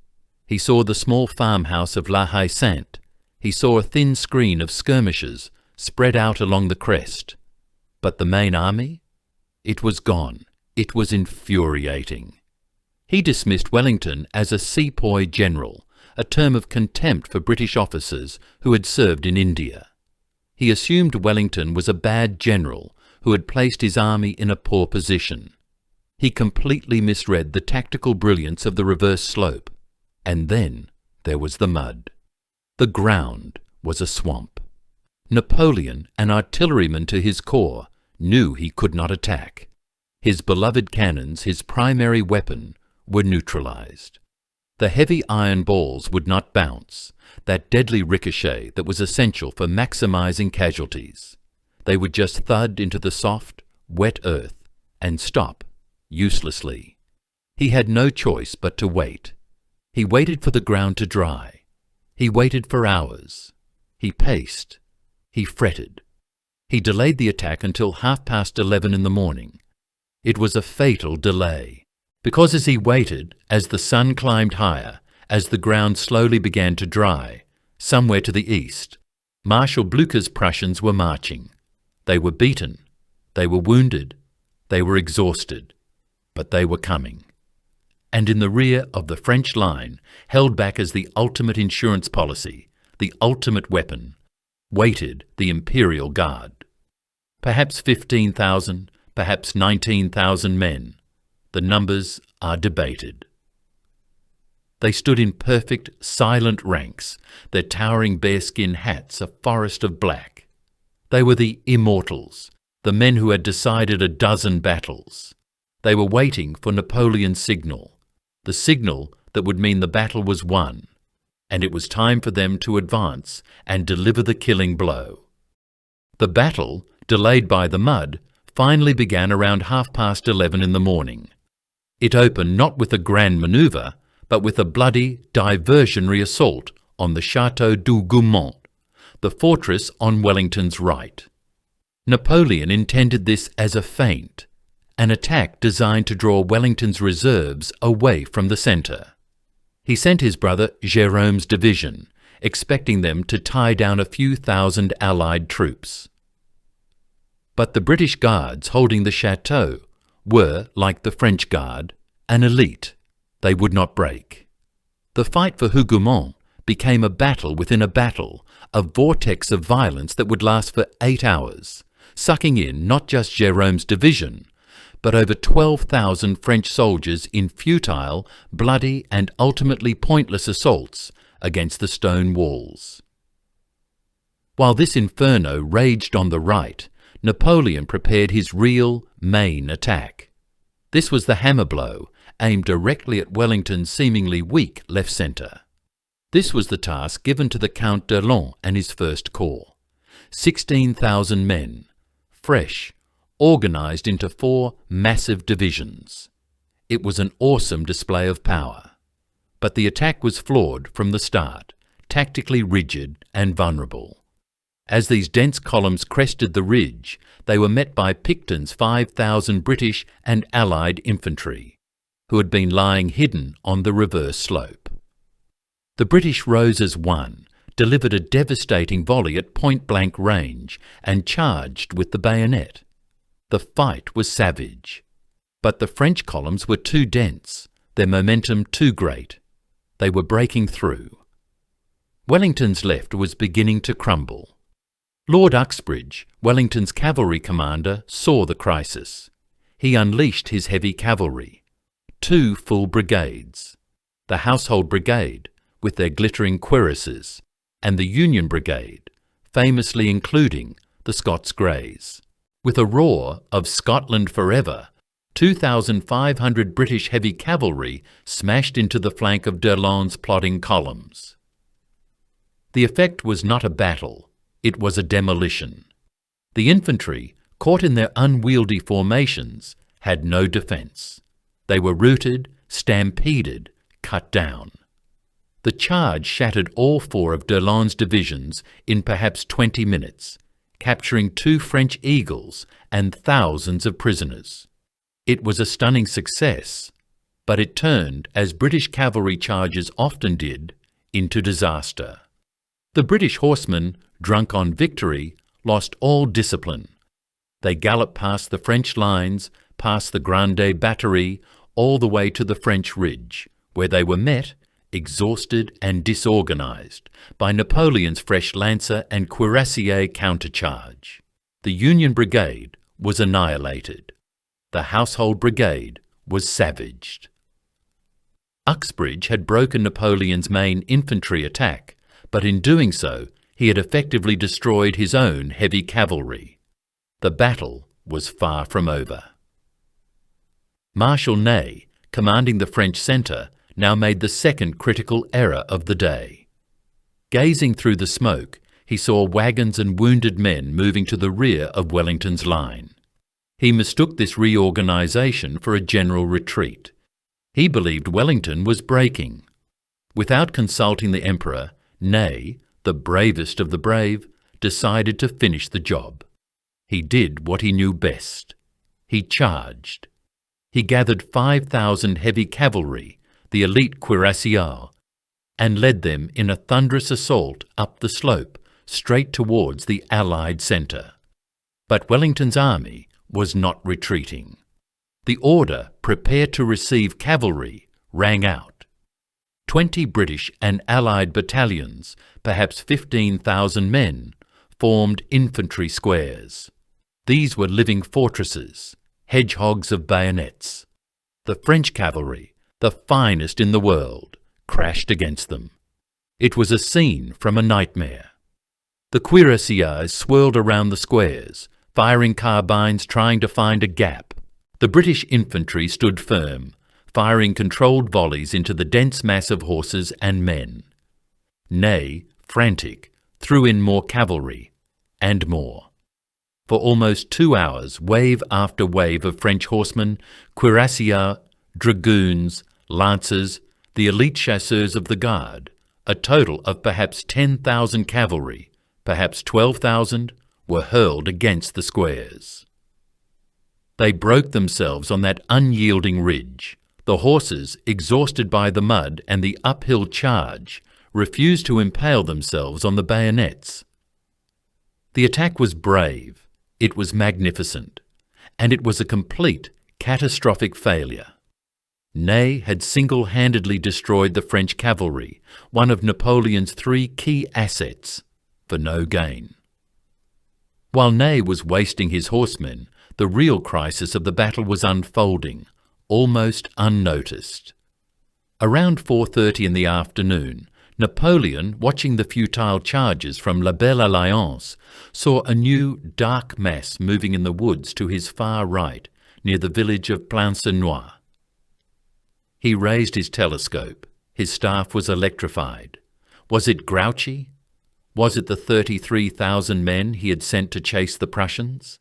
He saw the small farmhouse of La Haye Sainte. He saw a thin screen of skirmishers spread out along the crest. But the main army? It was gone. It was infuriating. He dismissed Wellington as a sepoy general, a term of contempt for British officers who had served in India. He assumed Wellington was a bad general who had placed his army in a poor position. He completely misread the tactical brilliance of the reverse slope. And then there was the mud. The ground was a swamp. Napoleon, an artilleryman to his core, knew he could not attack. His beloved cannons, his primary weapon, were neutralized. The heavy iron balls would not bounce, that deadly ricochet that was essential for maximizing casualties. They would just thud into the soft, wet earth and stop, uselessly. He had no choice but to wait. He waited for the ground to dry. He waited for hours. He paced. He fretted. He delayed the attack until 11:30 in the morning. It was a fatal delay, because as he waited, as the sun climbed higher, as the ground slowly began to dry, somewhere to the east, Marshal Blucher's Prussians were marching. They were beaten. They were wounded. They were exhausted. But they were coming. And in the rear of the French line, held back as the ultimate insurance policy, the ultimate weapon, waited the Imperial Guard. Perhaps 15,000, perhaps 19,000 men. The numbers are debated. They stood in perfect, silent ranks, their towering bearskin hats a forest of black. They were the immortals, the men who had decided a dozen battles. They were waiting for Napoleon's signal, the signal that would mean the battle was won, and it was time for them to advance and deliver the killing blow. The battle, delayed by the mud, finally began around 11:30 in the morning. It opened not with a grand manoeuvre, but with a bloody, diversionary assault on the Château d'Hougoumont, the fortress on Wellington's right. Napoleon intended this as a feint, an attack designed to draw Wellington's reserves away from the centre. He sent his brother Jérôme's division, expecting them to tie down a few thousand Allied troops. But the British Guards holding the chateau were, like the French Guard, an elite. They would not break. The fight for Hougoumont became a battle within a battle, a vortex of violence that would last for 8 hours, sucking in not just Jérôme's division, but over 12,000 French soldiers in futile, bloody and ultimately pointless assaults against the stone walls. While this inferno raged on the right, Napoleon prepared his real, main attack. This was the hammer blow, aimed directly at Wellington's seemingly weak left centre. This was the task given to the Count d'Erlon and his First Corps. 16,000 men, fresh, organised into 4 massive divisions. It was an awesome display of power. But the attack was flawed from the start, tactically rigid and vulnerable. As these dense columns crested the ridge, they were met by Picton's 5,000 British and Allied infantry, who had been lying hidden on the reverse slope. The British rose as one, delivered a devastating volley at point-blank range, and charged with the bayonet. The fight was savage. But the French columns were too dense, their momentum too great. They were breaking through. Wellington's left was beginning to crumble. Lord Uxbridge, Wellington's cavalry commander, saw the crisis. He unleashed his heavy cavalry. 2 full brigades. The Household Brigade, with their glittering cuirasses, and the Union Brigade, famously including the Scots Greys. With a roar of Scotland forever, 2,500 British heavy cavalry smashed into the flank of d'Erlon's plodding columns. The effect was not a battle, it was a demolition. The infantry, caught in their unwieldy formations, had no defence. They were routed, stampeded, cut down. The charge shattered all 4 of D'Erlon's divisions in perhaps 20 minutes, capturing 2 French eagles and thousands of prisoners. It was a stunning success, but it turned, as British cavalry charges often did, into disaster. The British horsemen, drunk on victory, lost all discipline. They galloped past the French lines, past the Grande battery, all the way to the French ridge, where they were met, exhausted and disorganised, by Napoleon's fresh lancer and cuirassier countercharge. The Union Brigade was annihilated. The Household Brigade was savaged. Uxbridge had broken Napoleon's main infantry attack, but in doing so, he had effectively destroyed his own heavy cavalry. The battle was far from over. Marshal Ney, commanding the French centre, now made the second critical error of the day. Gazing through the smoke, he saw wagons and wounded men moving to the rear of Wellington's line. He mistook this reorganisation for a general retreat. He believed Wellington was breaking. Without consulting the Emperor, Ney, the bravest of the brave, decided to finish the job. He did what he knew best. He charged. He gathered 5,000 heavy cavalry, the elite cuirassiers, and led them in a thunderous assault up the slope, straight towards the Allied centre. But Wellington's army was not retreating. The order, "Prepare to receive cavalry," rang out. 20 British and Allied battalions, perhaps 15,000 men, formed infantry squares. These were living fortresses, hedgehogs of bayonets. The French cavalry, the finest in the world, crashed against them. It was a scene from a nightmare. The cuirassiers swirled around the squares, firing carbines trying to find a gap. The British infantry stood firm, firing controlled volleys into the dense mass of horses and men. Ney, frantic, threw in more cavalry, and more. For almost 2 hours, wave after wave of French horsemen, cuirassiers, dragoons, lancers, the elite chasseurs of the Guard, a total of perhaps 10,000 cavalry, perhaps 12,000, were hurled against the squares. They broke themselves on that unyielding ridge. The horses, exhausted by the mud and the uphill charge, refused to impale themselves on the bayonets. The attack was brave, it was magnificent, and it was a complete, catastrophic failure. Ney had single-handedly destroyed the French cavalry, one of Napoleon's 3 key assets, for no gain. While Ney was wasting his horsemen, the real crisis of the battle was unfolding, almost unnoticed. Around 4:30 in the afternoon, Napoleon, watching the futile charges from La Belle Alliance, saw a new dark mass moving in the woods to his far right, near the village of Plancenoit. He raised his telescope. His staff was electrified. Was it Grouchy? Was it the 33,000 men he had sent to chase the Prussians?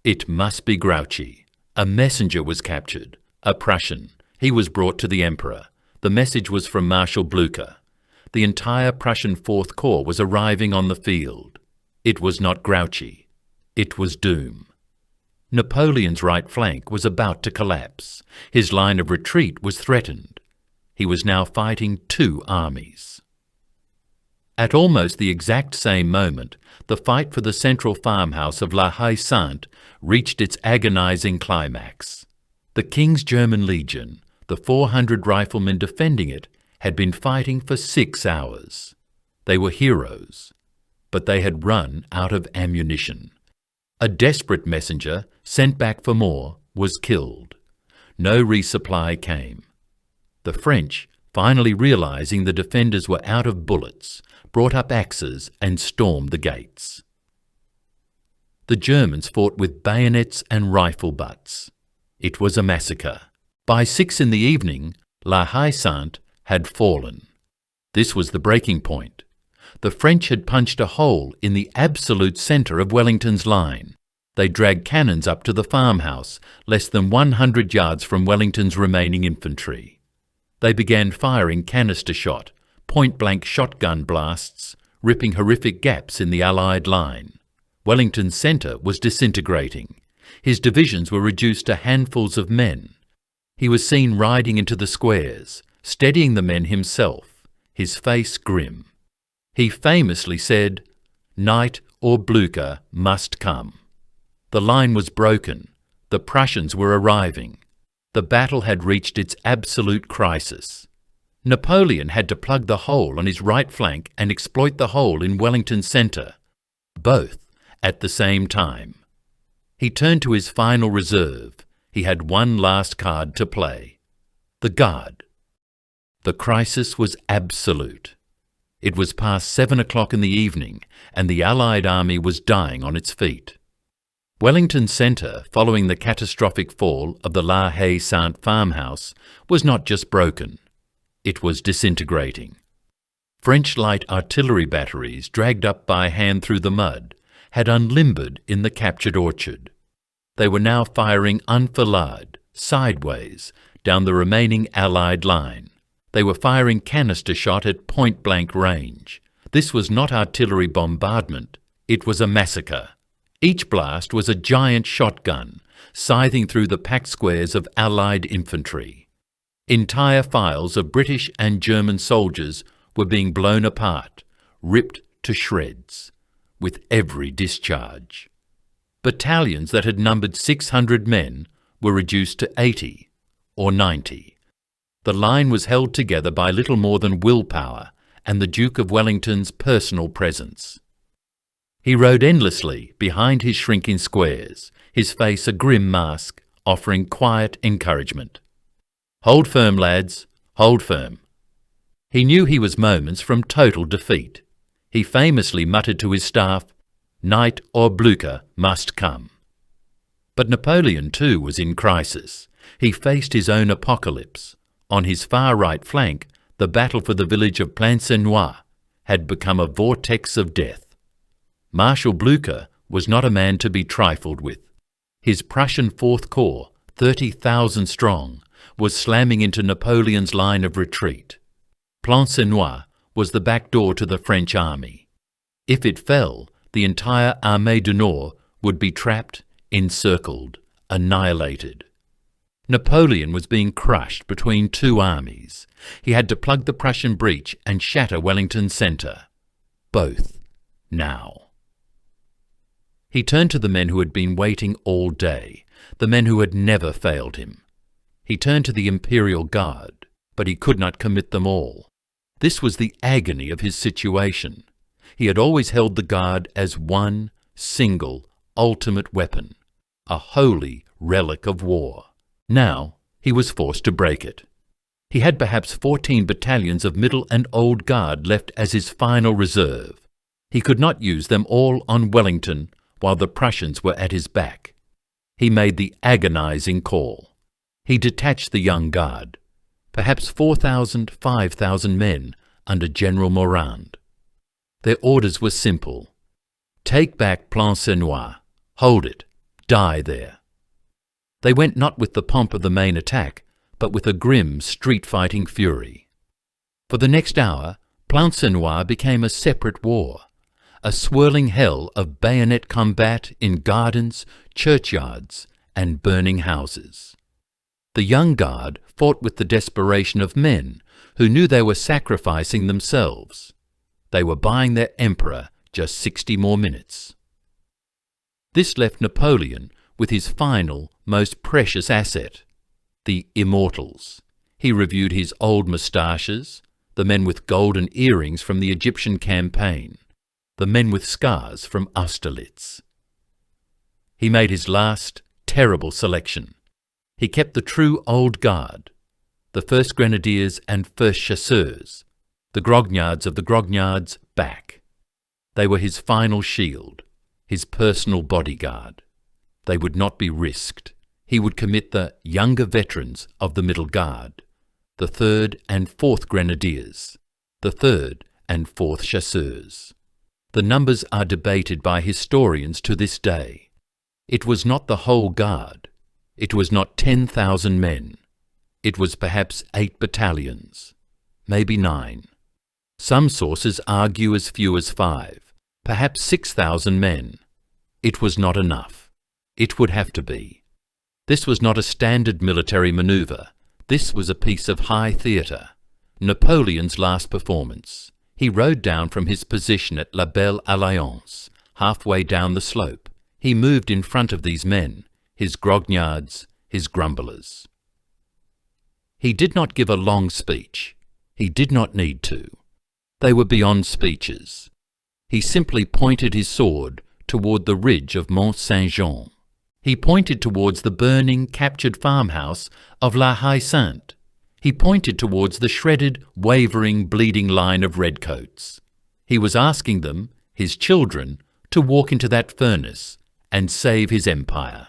It must be Grouchy. A messenger was captured, a Prussian. He was brought to the Emperor. The message was from Marshal Blucher. The entire Prussian Fourth Corps was arriving on the field. It was not Grouchy. It was doom. Napoleon's right flank was about to collapse. His line of retreat was threatened. He was now fighting 2 armies. At almost the exact same moment, the fight for the central farmhouse of La Haye-Sainte reached its agonizing climax. The King's German Legion, the 400 riflemen defending it, had been fighting for 6 hours. They were heroes, but they had run out of ammunition. A desperate messenger, sent back for more, was killed. No resupply came. The French, finally realizing the defenders were out of bullets, brought up axes and stormed the gates. The Germans fought with bayonets and rifle butts. It was a massacre. By 6 in the evening, La Haye-Sainte had fallen. This was the breaking point. The French had punched a hole in the absolute centre of Wellington's line. They dragged cannons up to the farmhouse, less than 100 yards from Wellington's remaining infantry. They began firing canister shot, point-blank shotgun blasts, ripping horrific gaps in the Allied line. Wellington's centre was disintegrating. His divisions were reduced to handfuls of men. He was seen riding into the squares, steadying the men himself, his face grim. He famously said, "Night or Blucher must come." The line was broken. The Prussians were arriving. The battle had reached its absolute crisis. Napoleon had to plug the hole on his right flank and exploit the hole in Wellington's centre, both at the same time. He turned to his final reserve. He had one last card to play: the Guard. The crisis was absolute. It was past 7 o'clock in the evening, and the Allied army was dying on its feet. Wellington's centre, following the catastrophic fall of the La Haye-Sainte farmhouse, was not just broken. It was disintegrating. French light artillery batteries, dragged up by hand through the mud, had unlimbered in the captured orchard. They were now firing enfilade, sideways, down the remaining Allied line. They were firing canister shot at point-blank range. This was not artillery bombardment. It was a massacre. Each blast was a giant shotgun, scything through the packed squares of Allied infantry. Entire files of British and German soldiers were being blown apart, ripped to shreds, with every discharge. Battalions that had numbered 600 men were reduced to 80 or 90. The line was held together by little more than willpower and the Duke of Wellington's personal presence. He rode endlessly behind his shrinking squares, his face a grim mask, offering quiet encouragement. "Hold firm, lads, hold firm." He knew he was moments from total defeat. He famously muttered to his staff, "Night or Blucher must come." But Napoleon too was in crisis. He faced his own apocalypse. On his far right flank, the battle for the village of Plancenoit had become a vortex of death. Marshal Blucher was not a man to be trifled with. His Prussian Fourth Corps, 30,000 strong, was slamming into Napoleon's line of retreat. Plancenoit was the back door to the French army. If it fell, the entire Armée du Nord would be trapped, encircled, annihilated. Napoleon was being crushed between two armies. He had to plug the Prussian breach and shatter Wellington's centre. Both, now. He turned to the men who had been waiting all day, the men who had never failed him. He turned to the Imperial Guard, but he could not commit them all. This was the agony of his situation. He had always held the Guard as one single, ultimate weapon, a holy relic of war. Now he was forced to break it. He had perhaps 14 battalions of Middle and Old Guard left as his final reserve. He could not use them all on Wellington while the Prussians were at his back. He made the agonizing call. He detached the young Guard, perhaps 4,000, 5,000 men under General Morand. Their orders were simple: take back Plancenoit, hold it, die there. They went not with the pomp of the main attack, but with a grim street-fighting fury. For the next hour, Plancenoit became a separate war, a swirling hell of bayonet combat in gardens, churchyards, and burning houses. The young Guard fought with the desperation of men who knew they were sacrificing themselves. They were buying their emperor just 60 more minutes. This left Napoleon with his final, most precious asset, the Immortals. He reviewed his old moustaches, the men with golden earrings from the Egyptian campaign, the men with scars from Austerlitz. He made his last, terrible selection. He kept the true Old Guard, the 1st Grenadiers and 1st Chasseurs, the grognards of the grognards, back. They were his final shield, his personal bodyguard. They would not be risked. He would commit the younger veterans of the Middle Guard, the 3rd and 4th Grenadiers, the 3rd and 4th Chasseurs. The numbers are debated by historians to this day. It was not the whole Guard. It was not 10,000 men. It was perhaps 8 battalions, maybe 9. Some sources argue as few as 5, perhaps 6,000 men. It was not enough. It would have to be. This was not a standard military manoeuvre. This was a piece of high theatre. Napoleon's last performance. He rode down from his position at La Belle Alliance, halfway down the slope. He moved in front of these men, his grognards, his grumblers. He did not give a long speech. He did not need to. They were beyond speeches. He simply pointed his sword toward the ridge of Mont Saint-Jean. He pointed towards the burning, captured farmhouse of La Haye-Sainte. He pointed towards the shredded, wavering, bleeding line of redcoats. He was asking them, his children, to walk into that furnace and save his empire.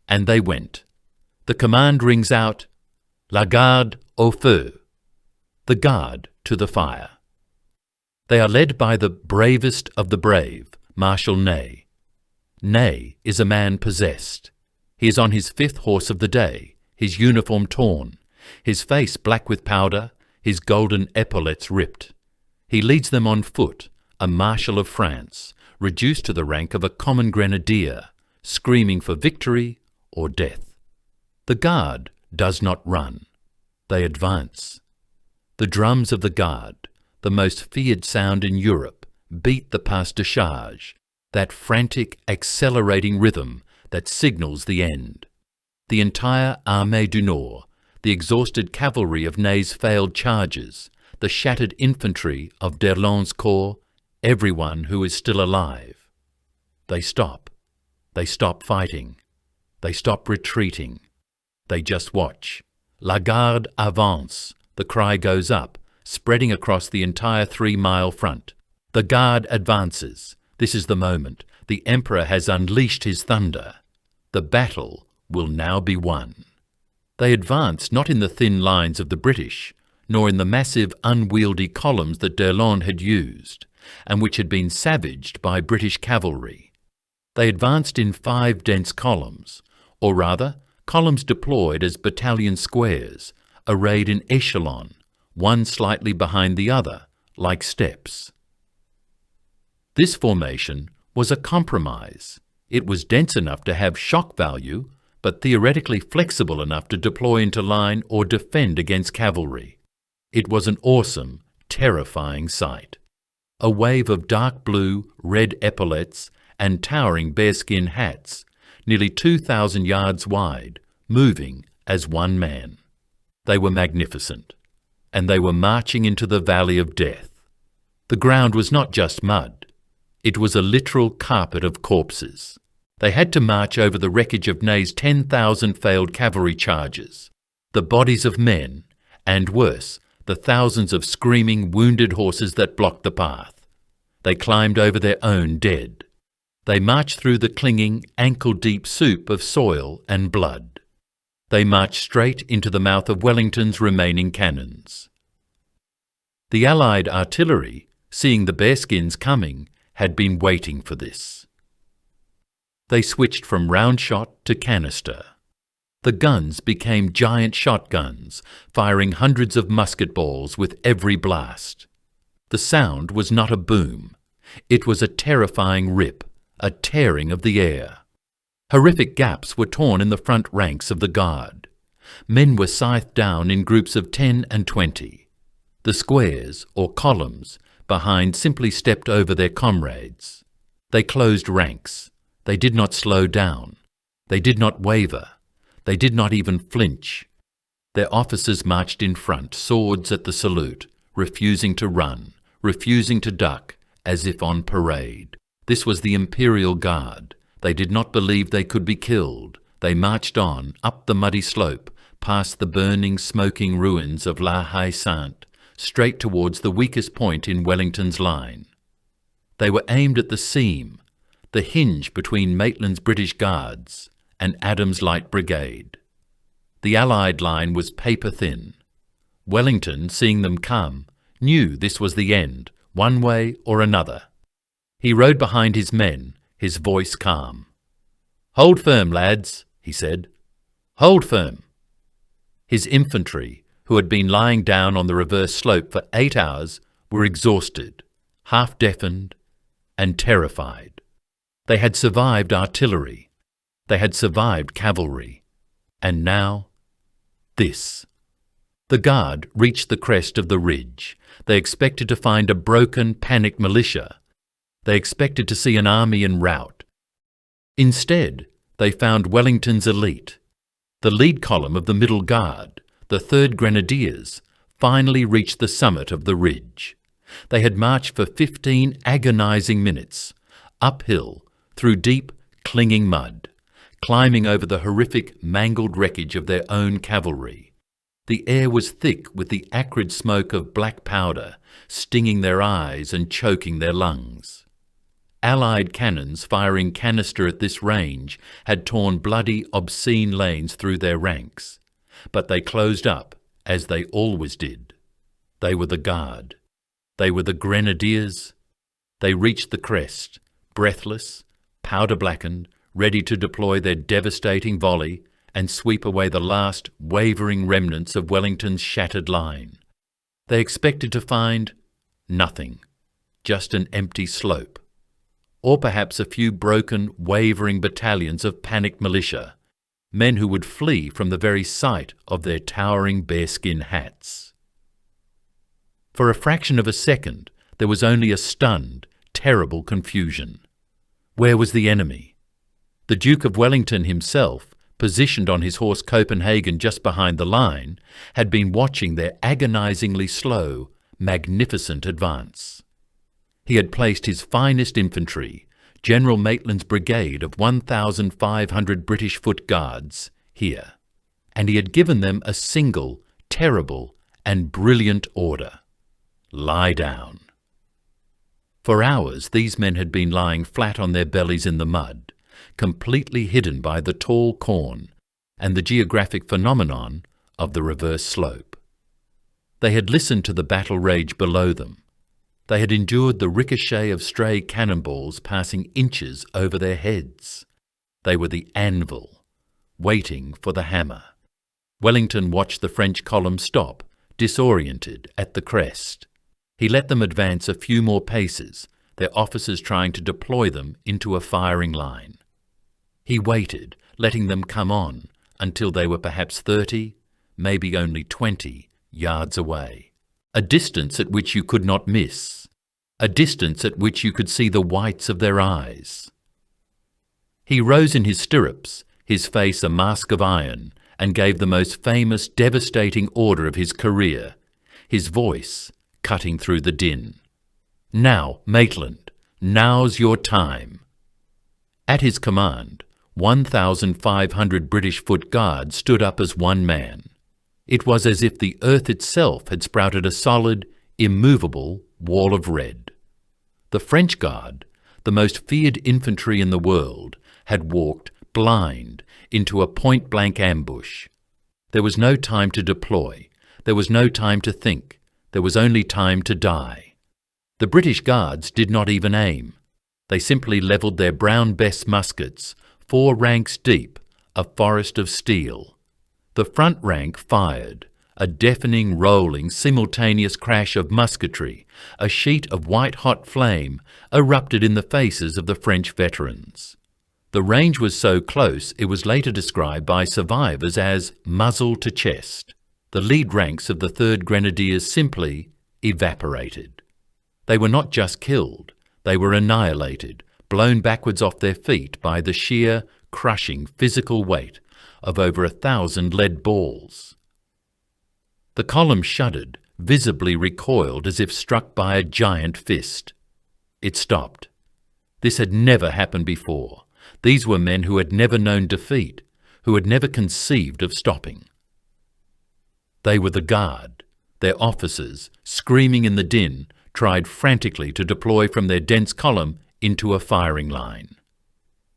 And they went. The command rings out, La Garde au feu, the guard to the fire. They are led by the bravest of the brave, Marshal Ney. Ney is a man possessed. He is on his 5th horse of the day, his uniform torn, his face black with powder, his golden epaulettes ripped. He leads them on foot, a Marshal of France, reduced to the rank of a common grenadier, screaming for victory or death. The Guard does not run. They advance. The drums of the Guard, the most feared sound in Europe, beat the pas de charge, that frantic, accelerating rhythm that signals the end. The entire Armée du Nord, the exhausted cavalry of Ney's failed charges, the shattered infantry of d'Erlon's corps, everyone who is still alive. They stop. They stop fighting. They stop retreating. They just watch. La Garde avance. The cry goes up, spreading across the entire 3-mile front. The Guard advances. This is the moment. The Emperor has unleashed his thunder. The battle will now be won. They advance not in the thin lines of the British, nor in the massive, unwieldy columns that d'Erlon had used, and which had been savaged by British cavalry. They advanced in 5 dense columns, or rather, columns deployed as battalion squares, arrayed in echelon, one slightly behind the other, like steps. This formation was a compromise. It was dense enough to have shock value, but theoretically flexible enough to deploy into line or defend against cavalry. It was an awesome, terrifying sight. A wave of dark blue, red epaulettes and towering bearskin hats, nearly 2,000 yards wide, moving as one man. They were magnificent, and they were marching into the valley of death. The ground was not just mud. It was a literal carpet of corpses. They had to march over the wreckage of Ney's 10,000 failed cavalry charges, the bodies of men, and worse, the thousands of screaming, wounded horses that blocked the path. They climbed over their own dead. They marched through the clinging, ankle-deep soup of soil and blood. They marched straight into the mouth of Wellington's remaining cannons. The Allied artillery, seeing the bearskins coming, had been waiting for this. They switched from round shot to canister. The guns became giant shotguns, firing hundreds of musket balls with every blast. The sound was not a boom. It was a terrifying rip, a tearing of the air. Horrific gaps were torn in the front ranks of the Guard. Men were scythed down in groups of 10 and 20. The squares, or columns, behind simply stepped over their comrades. They closed ranks. They did not slow down. They did not waver. They did not even flinch. Their officers marched in front, swords at the salute, refusing to run, refusing to duck, as if on parade. This was the Imperial Guard. They did not believe they could be killed. They marched on, up the muddy slope, past the burning, smoking ruins of La Haye-Sainte, straight towards the weakest point in Wellington's line. They were aimed at the seam, the hinge between Maitland's British Guards and Adams' Light Brigade. The Allied line was paper-thin. Wellington, seeing them come, knew this was the end, one way or another. He rode behind his men, his voice calm. "Hold firm, lads," he said. "Hold firm." His infantry, who had been lying down on the reverse slope for 8 hours, were exhausted, half-deafened, and terrified. They had survived artillery. They had survived cavalry. And now, this. The Guard reached the crest of the ridge. They expected to find a broken, panicked militia. They expected to see an army in rout. Instead, they found Wellington's elite. The lead column of the Middle Guard, the 3rd Grenadiers, finally reached the summit of the ridge. They had marched for 15 agonizing minutes, uphill, through deep, clinging mud, climbing over the horrific, mangled wreckage of their own cavalry. The air was thick with the acrid smoke of black powder, stinging their eyes and choking their lungs. Allied cannons firing canister at this range had torn bloody, obscene lanes through their ranks, but they closed up, as they always did. They were the Guard. They were the Grenadiers. They reached the crest, breathless, powder-blackened, ready to deploy their devastating volley and sweep away the last wavering remnants of Wellington's shattered line. They expected to find nothing, just an empty slope, or perhaps a few broken, wavering battalions of panicked militia, men who would flee from the very sight of their towering bearskin hats. For a fraction of a second, there was only a stunned, terrible confusion. Where was the enemy? The Duke of Wellington himself, positioned on his horse Copenhagen just behind the line, had been watching their agonizingly slow, magnificent advance. He had placed his finest infantry, General Maitland's brigade of 1,500 British Foot Guards, here, and he had given them a single, terrible, and brilliant order: lie down. For hours these men had been lying flat on their bellies in the mud, completely hidden by the tall corn and the geographic phenomenon of the reverse slope. They had listened to the battle rage below them. They had endured the ricochet of stray cannonballs passing inches over their heads. They were the anvil, waiting for the hammer. Wellington watched the French column stop, disoriented, at the crest. He let them advance a few more paces, their officers trying to deploy them into a firing line. He waited, letting them come on, until they were perhaps 30, maybe only 20, yards away. A distance at which you could not miss, a distance at which you could see the whites of their eyes. He rose in his stirrups, his face a mask of iron, and gave the most famous, devastating order of his career, his voice cutting through the din. "Now, Maitland, now's your time." At his command, 1,500 British Foot Guards stood up as one man. It was as if the earth itself had sprouted a solid, immovable wall of red. The French Guard, the most feared infantry in the world, had walked, blind, into a point-blank ambush. There was no time to deploy. There was no time to think. There was only time to die. The British Guards did not even aim. They simply levelled their brown bess muskets, 4 ranks deep, a forest of steel. The front rank fired, a deafening, rolling, simultaneous crash of musketry, a sheet of white-hot flame erupted in the faces of the French veterans. The range was so close it was later described by survivors as muzzle to chest. The lead ranks of the 3rd Grenadiers simply evaporated. They were not just killed, they were annihilated, blown backwards off their feet by the sheer, crushing physical weight of over 1,000 lead balls. The column shuddered, visibly recoiled as if struck by a giant fist. It stopped. This had never happened before. These were men who had never known defeat, who had never conceived of stopping. They were the Guard. Their officers, screaming in the din, tried frantically to deploy from their dense column into a firing line.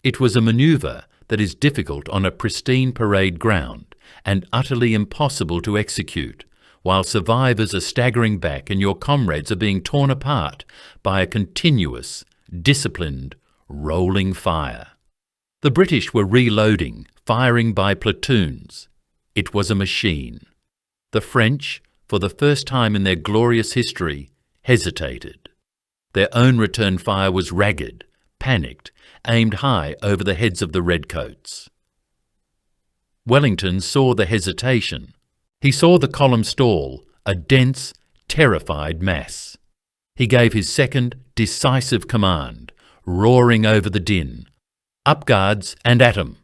It was a manoeuvre that is difficult on a pristine parade ground and utterly impossible to execute while survivors are staggering back and your comrades are being torn apart by a continuous, disciplined, rolling fire. The British were reloading, firing by platoons. It was a machine. The French, for the first time in their glorious history, hesitated. Their own return fire was ragged, panicked, aimed high over the heads of the redcoats. Wellington saw the hesitation. He saw the column stall, a dense, terrified mass. He gave his second, decisive command, roaring over the din, "Up guards and at 'em!"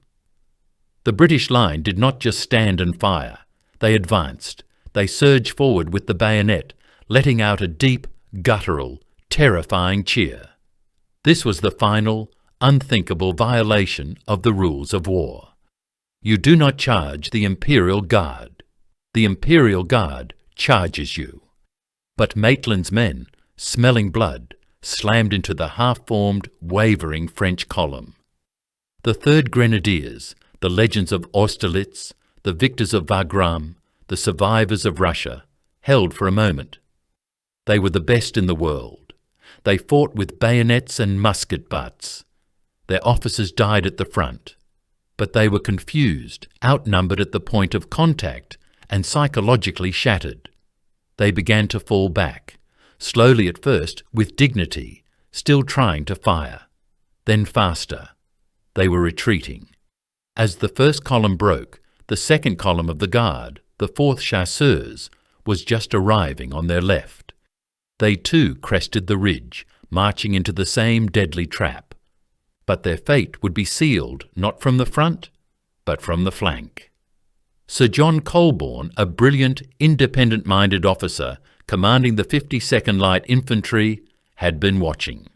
The British line did not just stand and fire. They advanced. They surged forward with the bayonet, letting out a deep, guttural, terrifying cheer. This was the final, unthinkable violation of the rules of war. You do not charge the Imperial Guard. The Imperial Guard charges you. But Maitland's men, smelling blood, slammed into the half-formed, wavering French column. The 3rd Grenadiers, the legends of Austerlitz, the victors of Wagram, the survivors of Russia, held for a moment. They were the best in the world. They fought with bayonets and musket butts. Their officers died at the front. But they were confused, outnumbered at the point of contact, and psychologically shattered. They began to fall back, slowly at first, with dignity, still trying to fire. Then faster. They were retreating. As the first column broke, the second column of the Guard, the 4th Chasseurs, was just arriving on their left. They too crested the ridge, marching into the same deadly trap. But their fate would be sealed not from the front, but from the flank. Sir John Colborne, a brilliant, independent-minded officer commanding the 52nd Light Infantry, had been watching.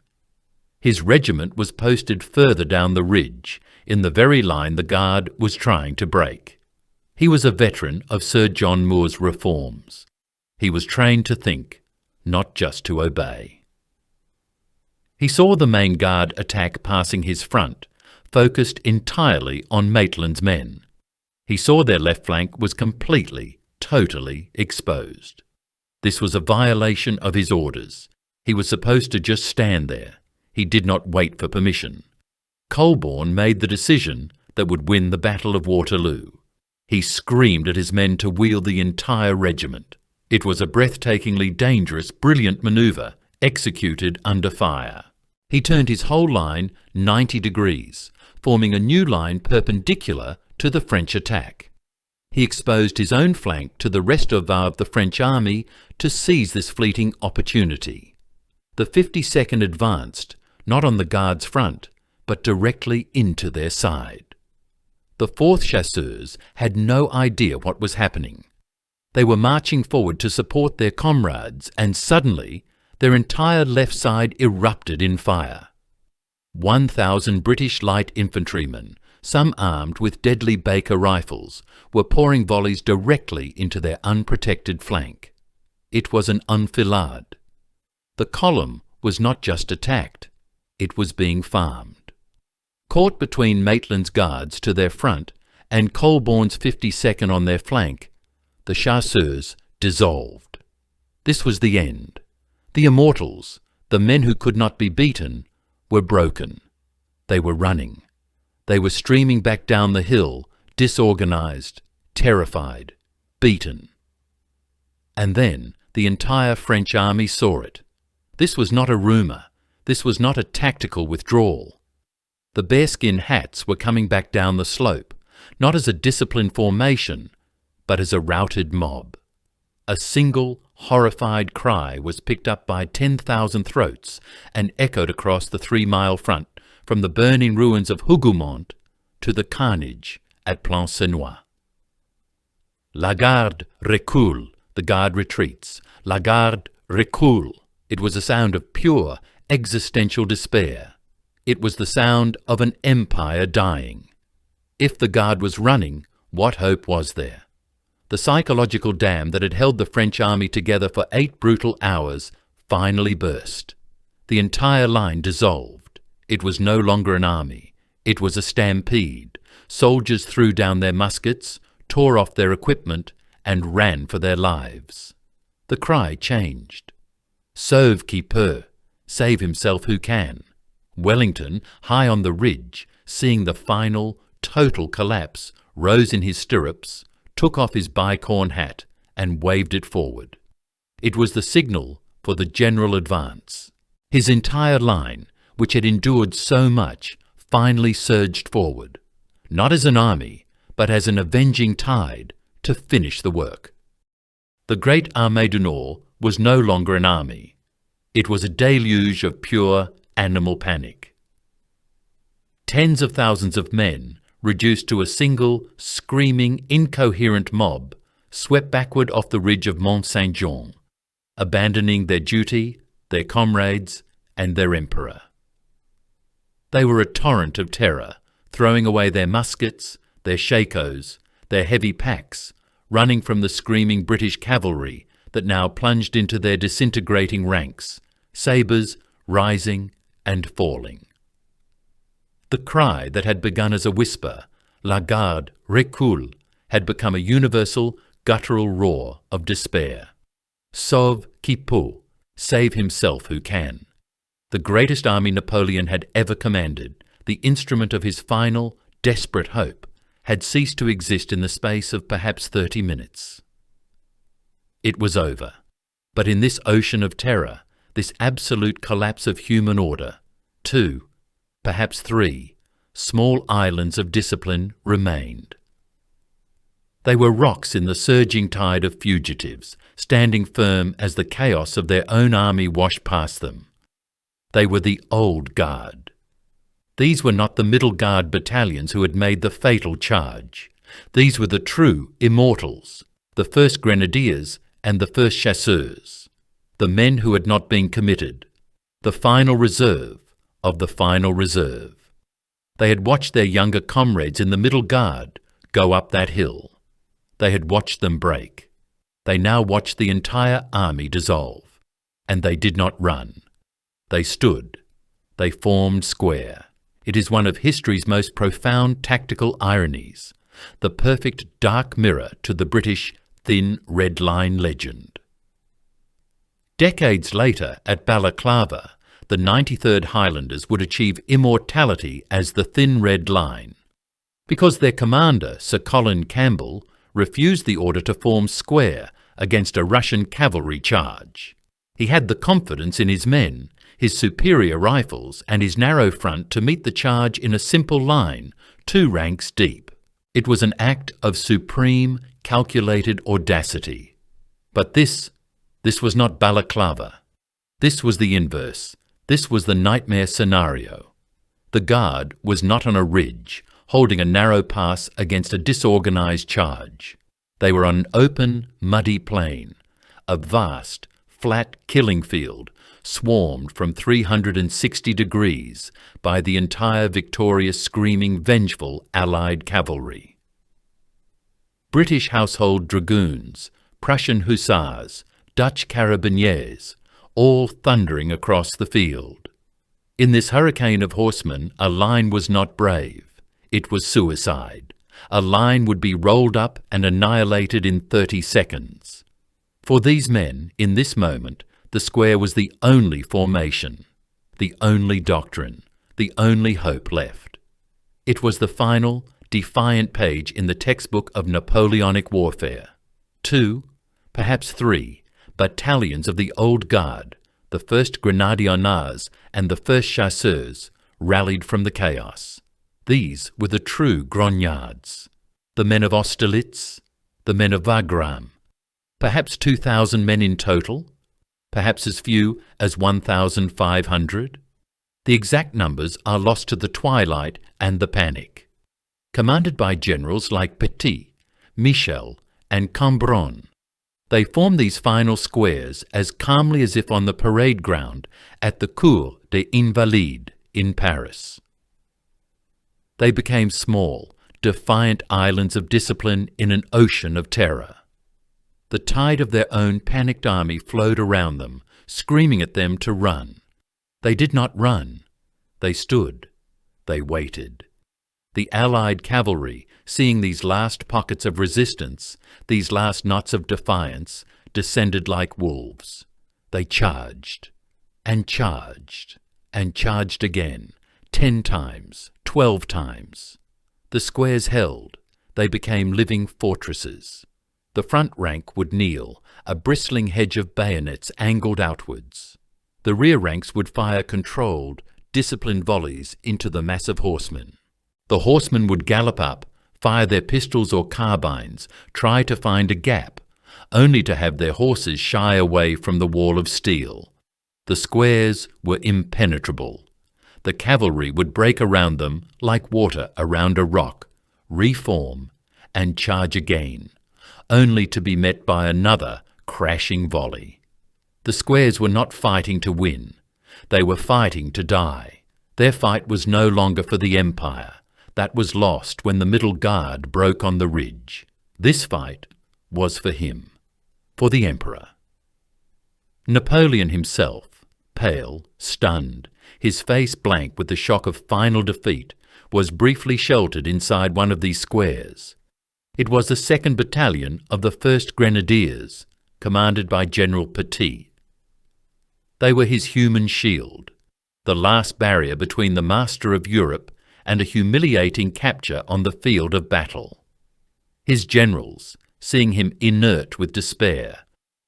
His regiment was posted further down the ridge, in the very line the Guard was trying to break. He was a veteran of Sir John Moore's reforms. He was trained to think, not just to obey. He saw the main Guard attack passing his front, focused entirely on Maitland's men. He saw their left flank was completely, totally exposed. This was a violation of his orders. He was supposed to just stand there. He did not wait for permission. Colborne made the decision that would win the Battle of Waterloo. He screamed at his men to wheel the entire regiment. It was a breathtakingly dangerous, brilliant manoeuvre, executed under fire. He turned his whole line 90 degrees, forming a new line perpendicular to the French attack. He exposed his own flank to the rest of the French army to seize this fleeting opportunity. The 52nd advanced, not on the Guard's front, but directly into their side. The 4th Chasseurs had no idea what was happening. They were marching forward to support their comrades, and suddenly their entire left side erupted in fire. 1,000 British light infantrymen, some armed with deadly Baker rifles, were pouring volleys directly into their unprotected flank. It was an enfilade. The column was not just attacked, it was being farmed. Caught between Maitland's Guards to their front and Colborne's 52nd on their flank, the Chasseurs dissolved. This was the end. The Immortals, the men who could not be beaten, were broken. They were running. They were streaming back down the hill, disorganized, terrified, beaten. And then the entire French army saw it. This was not a rumour. This was not a tactical withdrawal. The bearskin hats were coming back down the slope, not as a disciplined formation, but as a routed mob. A single, horrified cry was picked up by 10,000 throats and echoed across the 3-mile front from the burning ruins of Hougoumont to the carnage at Plancenoit. La Garde recule, the Guard retreats. La Garde recule. It was a sound of pure, existential despair. It was the sound of an empire dying. If the Guard was running, what hope was there? The psychological dam that had held the French army together for 8 brutal hours finally burst. The entire line dissolved. It was no longer an army. It was a stampede. Soldiers threw down their muskets, tore off their equipment, and ran for their lives. The cry changed. Sauve qui peut, save himself who can. Wellington, high on the ridge, seeing the final, total collapse, rose in his stirrups, took off his bicorn hat, and waved it forward. It was the signal for the general advance. His entire line, which had endured so much, finally surged forward, not as an army, but as an avenging tide, to finish the work. The great Armée du Nord was no longer an army. It was a deluge of pure animal panic. Tens of thousands of men, reduced to a single, screaming, incoherent mob, swept backward off the ridge of Mont Saint-Jean, abandoning their duty, their comrades, and their emperor. They were a torrent of terror, throwing away their muskets, their shakos, their heavy packs, running from the screaming British cavalry that now plunged into their disintegrating ranks, sabres rising and falling. The cry that had begun as a whisper, La Garde, recule, had become a universal, guttural roar of despair. Sauve qui peut, save himself who can. The greatest army Napoleon had ever commanded, the instrument of his final, desperate hope, had ceased to exist in the space of perhaps 30 minutes. It was over. But in this ocean of terror, this absolute collapse of human order, 2, perhaps 3, small islands of discipline remained. They were rocks in the surging tide of fugitives, standing firm as the chaos of their own army washed past them. They were the Old Guard. These were not the Middle Guard battalions who had made the fatal charge. These were the true immortals, the first grenadiers and the first chasseurs, the men who had not been committed, the final reserve of the final reserve. They had watched their younger comrades in the Middle Guard go up that hill. They had watched them break. They now watched the entire army dissolve. And they did not run. They stood. They formed square. It is one of history's most profound tactical ironies, the perfect dark mirror to the British thin red line legend. Decades later, at Balaclava, the 93rd Highlanders would achieve immortality as the thin red line, because their commander, Sir Colin Campbell, refused the order to form square against a Russian cavalry charge. He had the confidence in his men, his superior rifles, and his narrow front to meet the charge in a simple line, 2 ranks deep. It was an act of supreme, calculated audacity. But this was not Balaclava. This was the inverse. This was the nightmare scenario. The Guard was not on a ridge, holding a narrow pass against a disorganized charge. They were on an open, muddy plain, a vast, flat killing field, swarmed from 360 degrees by the entire victorious, screaming, vengeful Allied cavalry. British household dragoons, Prussian hussars, Dutch carabiniers, all thundering across the field. In this hurricane of horsemen, a line was not brave. It was suicide. A line would be rolled up and annihilated in 30 seconds. For these men, in this moment, the square was the only formation, the only doctrine, the only hope left. It was the final, defiant page in the textbook of Napoleonic warfare. 2, perhaps 3, battalions of the Old Guard, the 1st Grenadiers and the 1st Chasseurs, rallied from the chaos. These were the true grognards, the men of Austerlitz, the men of Wagram, perhaps 2,000 men in total, perhaps as few as 1,500. The exact numbers are lost to the twilight and the panic. Commanded by generals like Petit, Michel, and Cambronne, they formed these final squares as calmly as if on the parade ground at the Cours des Invalides in Paris. They became small, defiant islands of discipline in an ocean of terror. The tide of their own panicked army flowed around them, screaming at them to run. They did not run. They stood. They waited. The Allied cavalry, seeing these last pockets of resistance, these last knots of defiance, descended like wolves. They charged, and charged, and charged again, 10 times, 12 times. The squares held. They became living fortresses. The front rank would kneel, a bristling hedge of bayonets angled outwards. The rear ranks would fire controlled, disciplined volleys into the mass of horsemen. The horsemen would gallop up, fire their pistols or carbines, try to find a gap, only to have their horses shy away from the wall of steel. The squares were impenetrable. The cavalry would break around them like water around a rock, reform, and charge again, only to be met by another crashing volley. The squares were not fighting to win. They were fighting to die. Their fight was no longer for the empire. That was lost when the middle guard broke on the ridge. This fight was for him, for the emperor. Napoleon himself, pale, stunned, his face blank with the shock of final defeat, was briefly sheltered inside one of these squares. It was the 2nd Battalion of the 1st Grenadiers, commanded by General Petit. They were his human shield, the last barrier between the master of Europe and a humiliating capture on the field of battle. His generals, seeing him inert with despair,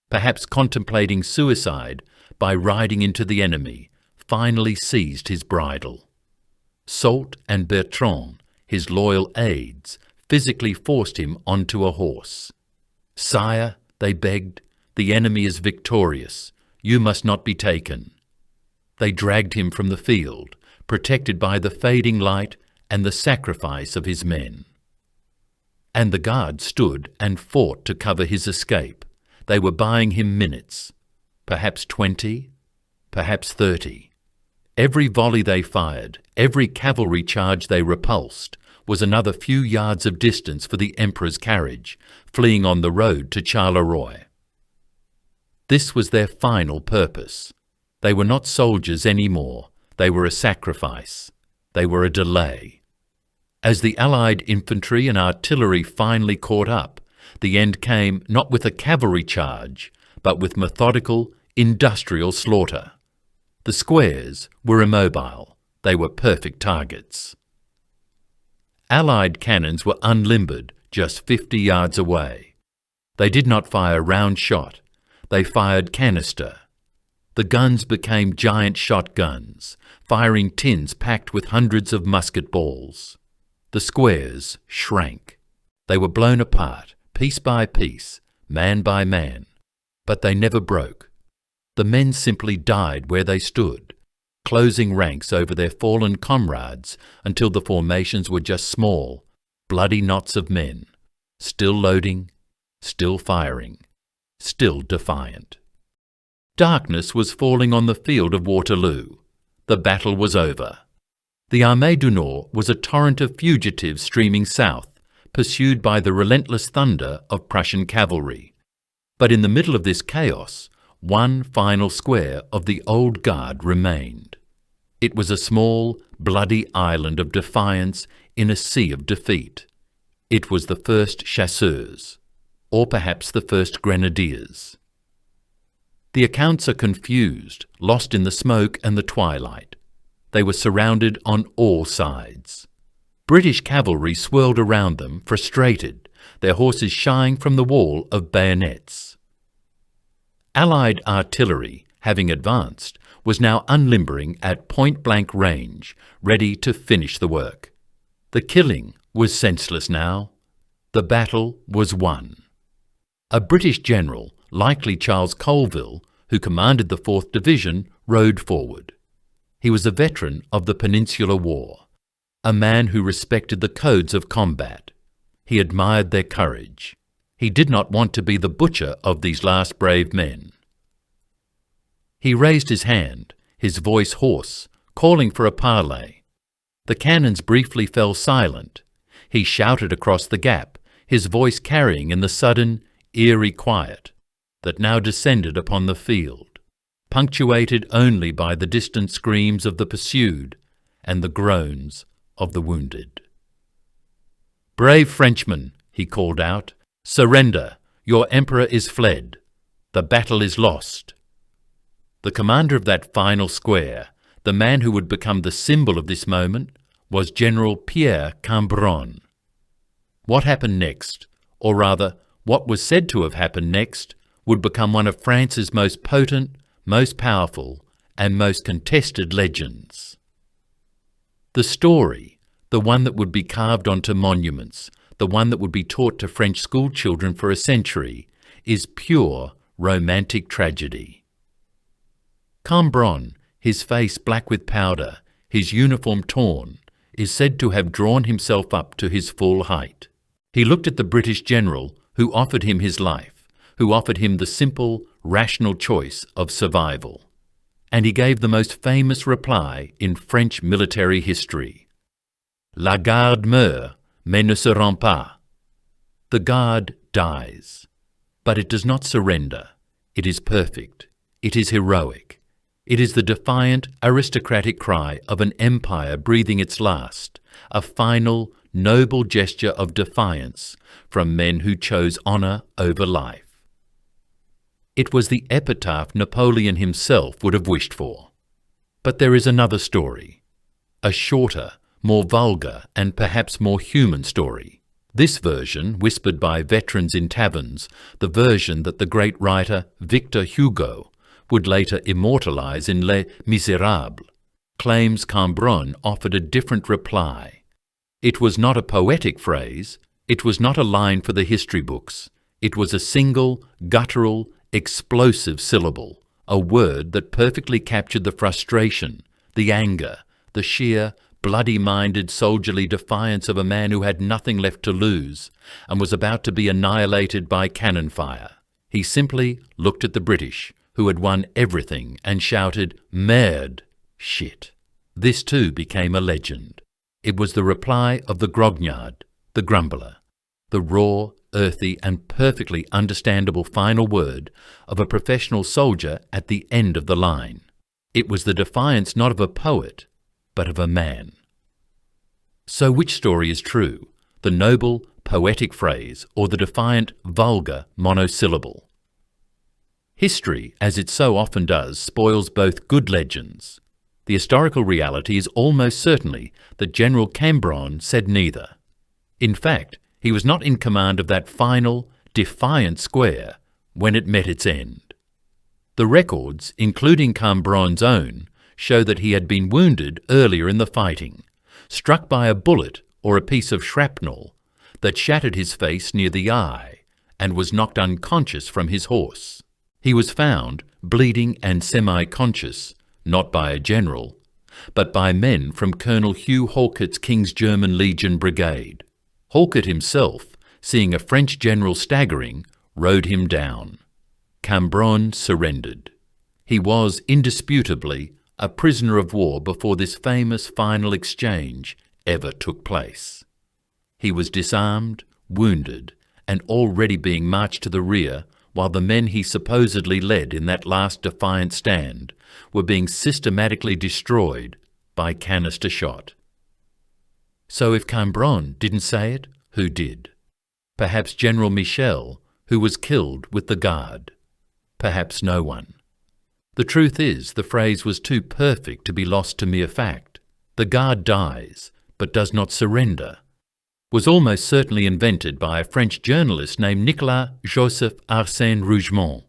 perhaps contemplating suicide by riding into the enemy, finally seized his bridle. Soult and Bertrand, his loyal aides, physically forced him onto a horse. "Sire," they begged, "the enemy is victorious. You must not be taken." They dragged him from the field, protected by the fading light and the sacrifice of his men. And the guard stood and fought to cover his escape. They were buying him minutes, perhaps 20, perhaps 30. Every volley they fired, every cavalry charge they repulsed, was another few yards of distance for the emperor's carriage, fleeing on the road to Charleroi. This was their final purpose. They were not soldiers anymore. They were a sacrifice. They were a delay. As the Allied infantry and artillery finally caught up, the end came not with a cavalry charge, but with methodical, industrial slaughter. The squares were immobile. They were perfect targets. Allied cannons were unlimbered just 50 yards away. They did not fire round shot. They fired canister. The guns became giant shotguns, firing tins packed with hundreds of musket balls. The squares shrank. They were blown apart, piece by piece, man by man. But they never broke. The men simply died where they stood, closing ranks over their fallen comrades until the formations were just small, bloody knots of men, still loading, still firing, still defiant. Darkness was falling on the field of Waterloo. The battle was over. The Armée du Nord was a torrent of fugitives streaming south, pursued by the relentless thunder of Prussian cavalry. But in the middle of this chaos, one final square of the old guard remained. It was a small, bloody island of defiance in a sea of defeat. It was the 1st Chasseurs, or perhaps the 1st Grenadiers. The accounts are confused, lost in the smoke and the twilight. They were surrounded on all sides. British cavalry swirled around them, frustrated, their horses shying from the wall of bayonets. Allied artillery, having advanced, was now unlimbering at point-blank range, ready to finish the work. The killing was senseless now. The battle was won. A British general, likely Charles Colville, who commanded the 4th Division, rode forward. He was a veteran of the Peninsular War, a man who respected the codes of combat. He admired their courage. He did not want to be the butcher of these last brave men. He raised his hand, his voice hoarse, calling for a parley. The cannons briefly fell silent. He shouted across the gap, his voice carrying in the sudden, eerie quiet that now descended upon the field, punctuated only by the distant screams of the pursued and the groans of the wounded. "Brave Frenchmen," he called out, "surrender! Your emperor is fled. The battle is lost." The commander of that final square, the man who would become the symbol of this moment, was General Cambronne. What happened next, or rather, what was said to have happened next, would become one of France's most potent, most powerful, and most contested legends. The story, the one that would be carved onto monuments, the one that would be taught to French schoolchildren for a century, is pure romantic tragedy. Cambronne, his face black with powder, his uniform torn, is said to have drawn himself up to his full height. He looked at the British general who offered him his life, who offered him the simple, rational choice of survival. And he gave the most famous reply in French military history. "La garde meurt, mais ne se rend pas." The guard dies, but it does not surrender. It is perfect. It is heroic. It is the defiant, aristocratic cry of an empire breathing its last, a final, noble gesture of defiance from men who chose honour over life. It was the epitaph Napoleon himself would have wished for. But there is another story, a shorter, more vulgar and perhaps more human story. This version, whispered by veterans in taverns, the version that the great writer Victor Hugo would later immortalise in Les Misérables, claims Cambronne offered a different reply. It was not a poetic phrase, it was not a line for the history books, it was a single, guttural, explosive syllable, a word that perfectly captured the frustration, the anger, the sheer, bloody-minded soldierly defiance of a man who had nothing left to lose and was about to be annihilated by cannon fire. He simply looked at the British, who had won everything, and shouted, "Merde! Shit!" This too became a legend. It was the reply of the grognard, the grumbler, the raw, earthy and perfectly understandable final word of a professional soldier at the end of the line. It was the defiance not of a poet, but of a man. So which story is true, the noble, poetic phrase or the defiant, vulgar monosyllable? History, as it so often does, spoils both good legends. The historical reality is almost certainly that General Cambronne said neither. In fact, he was not in command of that final, defiant square when it met its end. The records, including Cambronne's own, show that he had been wounded earlier in the fighting, struck by a bullet or a piece of shrapnel that shattered his face near the eye and was knocked unconscious from his horse. He was found, bleeding and semi-conscious, not by a general, but by men from Colonel Hugh Halkett's King's German Legion Brigade. Halkett himself, seeing a French general staggering, rode him down. Cambronne surrendered. He was, indisputably, a prisoner of war before this famous final exchange ever took place. He was disarmed, wounded, and already being marched to the rear while the men he supposedly led in that last defiant stand were being systematically destroyed by canister shot. So if Cambronne didn't say it, who did? Perhaps General Michel, who was killed with the Guard. Perhaps no one. The truth is, the phrase was too perfect to be lost to mere fact. The Guard dies, but does not surrender, was almost certainly invented by a French journalist named Nicolas Joseph Arsène Rougemont,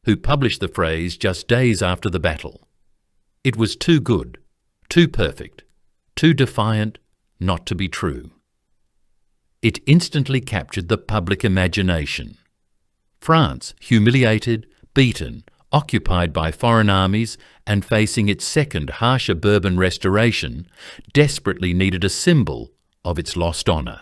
who published the phrase just days after the battle. It was too good, too perfect, too defiant not to be true. It instantly captured the public imagination. France, humiliated, beaten, occupied by foreign armies and facing its second harsher Bourbon restoration, desperately needed a symbol of its lost honour.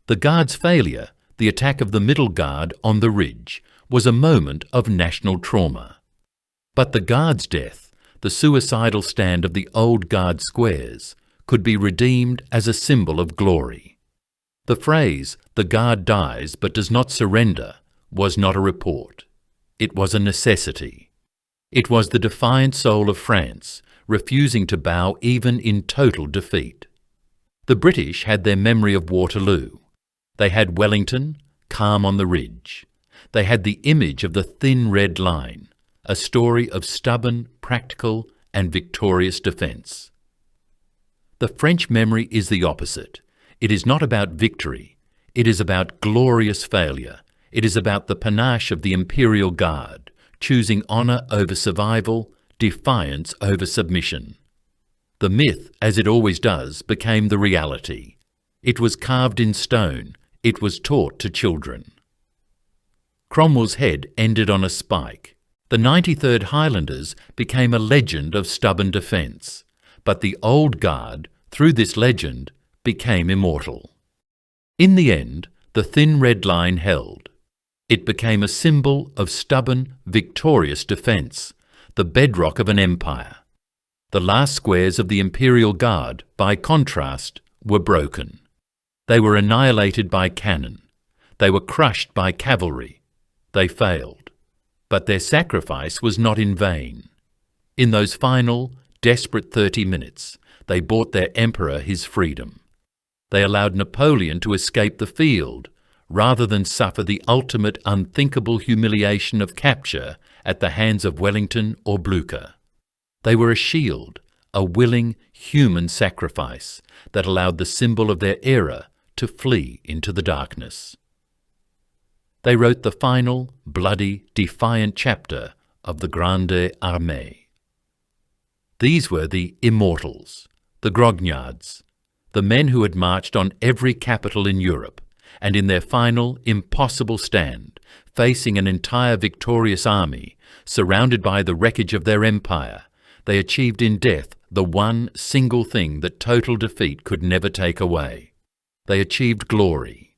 The Guard's failure, the attack of the Middle Guard on the ridge, was a moment of national trauma. But the Guard's death, the suicidal stand of the old Guard squares, could be redeemed as a symbol of glory. The phrase, "the Guard dies but does not surrender," was not a report. It was a necessity. It was the defiant soul of France, refusing to bow even in total defeat. The British had their memory of Waterloo. They had Wellington, calm on the ridge. They had the image of the thin red line, a story of stubborn, practical, and victorious defence. The French memory is the opposite. It is not about victory. It is about glorious failure. It is about the panache of the Imperial Guard, choosing honour over survival, defiance over submission. The myth, as it always does, became the reality. It was carved in stone. It was taught to children. Cromwell's head ended on a spike. The 93rd Highlanders became a legend of stubborn defence, but the Old Guard, through this legend, became immortal. In the end, the thin red line held. It became a symbol of stubborn, victorious defence, the bedrock of an empire. The last squares of the Imperial Guard, by contrast, were broken. They were annihilated by cannon. They were crushed by cavalry. They failed. But their sacrifice was not in vain. In those final, desperate 30 minutes, they bought their emperor his freedom. They allowed Napoleon to escape the field, rather than suffer the ultimate unthinkable humiliation of capture at the hands of Wellington or Blucher. They were a shield, a willing, human sacrifice that allowed the symbol of their era to flee into the darkness. They wrote the final, bloody, defiant chapter of the Grande Armée. These were the immortals, the grognards, the men who had marched on every capital in Europe, and in their final, impossible stand, facing an entire victorious army, surrounded by the wreckage of their empire, they achieved in death the one single thing that total defeat could never take away. They achieved glory.